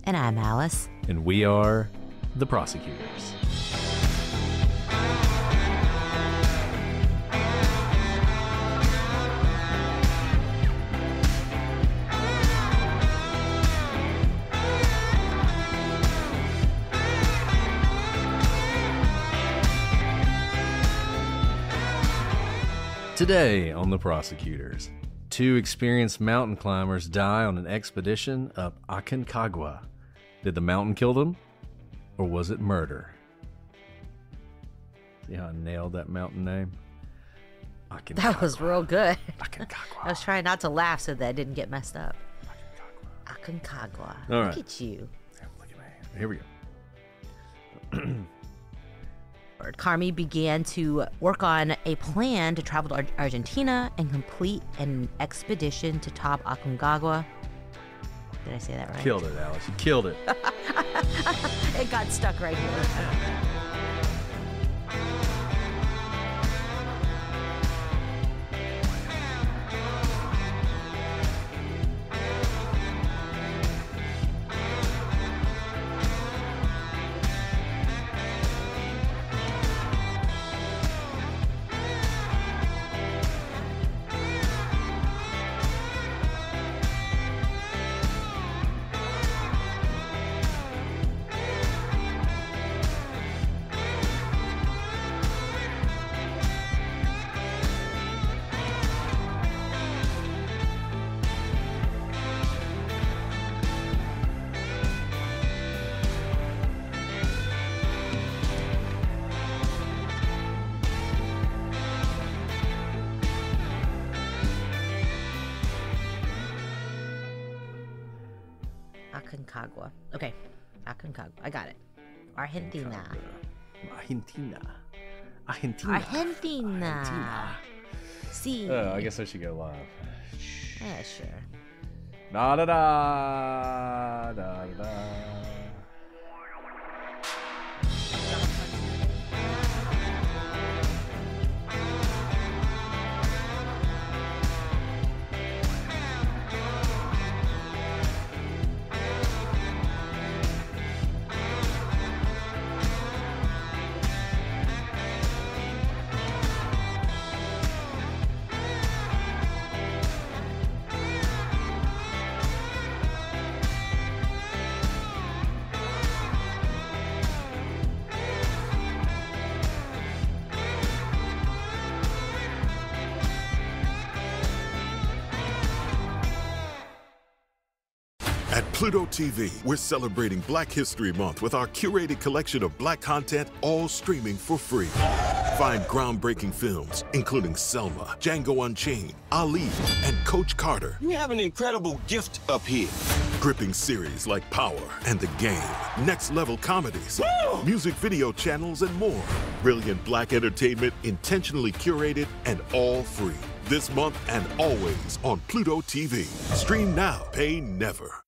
And I'm Alice. And we are the Prosecutors. Today on The Prosecutors, 2 experienced mountain climbers die on an expedition up Aconcagua. Did the mountain kill them, or was it murder? See how I nailed that mountain name? Aconcagua. That was real good. Aconcagua. I was trying not to laugh so that it didn't get messed up. Aconcagua. All right. Look at you. Look at me. Here we go. Carmi began to work on a plan to travel to Argentina and complete an expedition to top Aconcagua. Did I say that right? Killed it, Alice. You killed it. It got stuck right here. Aconcagua. Okay, Aconcagua. I got it. Argentina. Argentina. See. Oh, I guess I should go live. Yeah, sure. Da da da da da. At Pluto TV, we're celebrating Black History Month with our curated collection of Black content, all streaming for free. Find groundbreaking films, including Selma, Django Unchained, Ali, and Coach Carter. You have an incredible gift up here. Gripping series like Power and The Game, next-level comedies, music video channels, and more. Brilliant Black entertainment, intentionally curated, and all free. This month and always on Pluto TV. Stream now, pay never.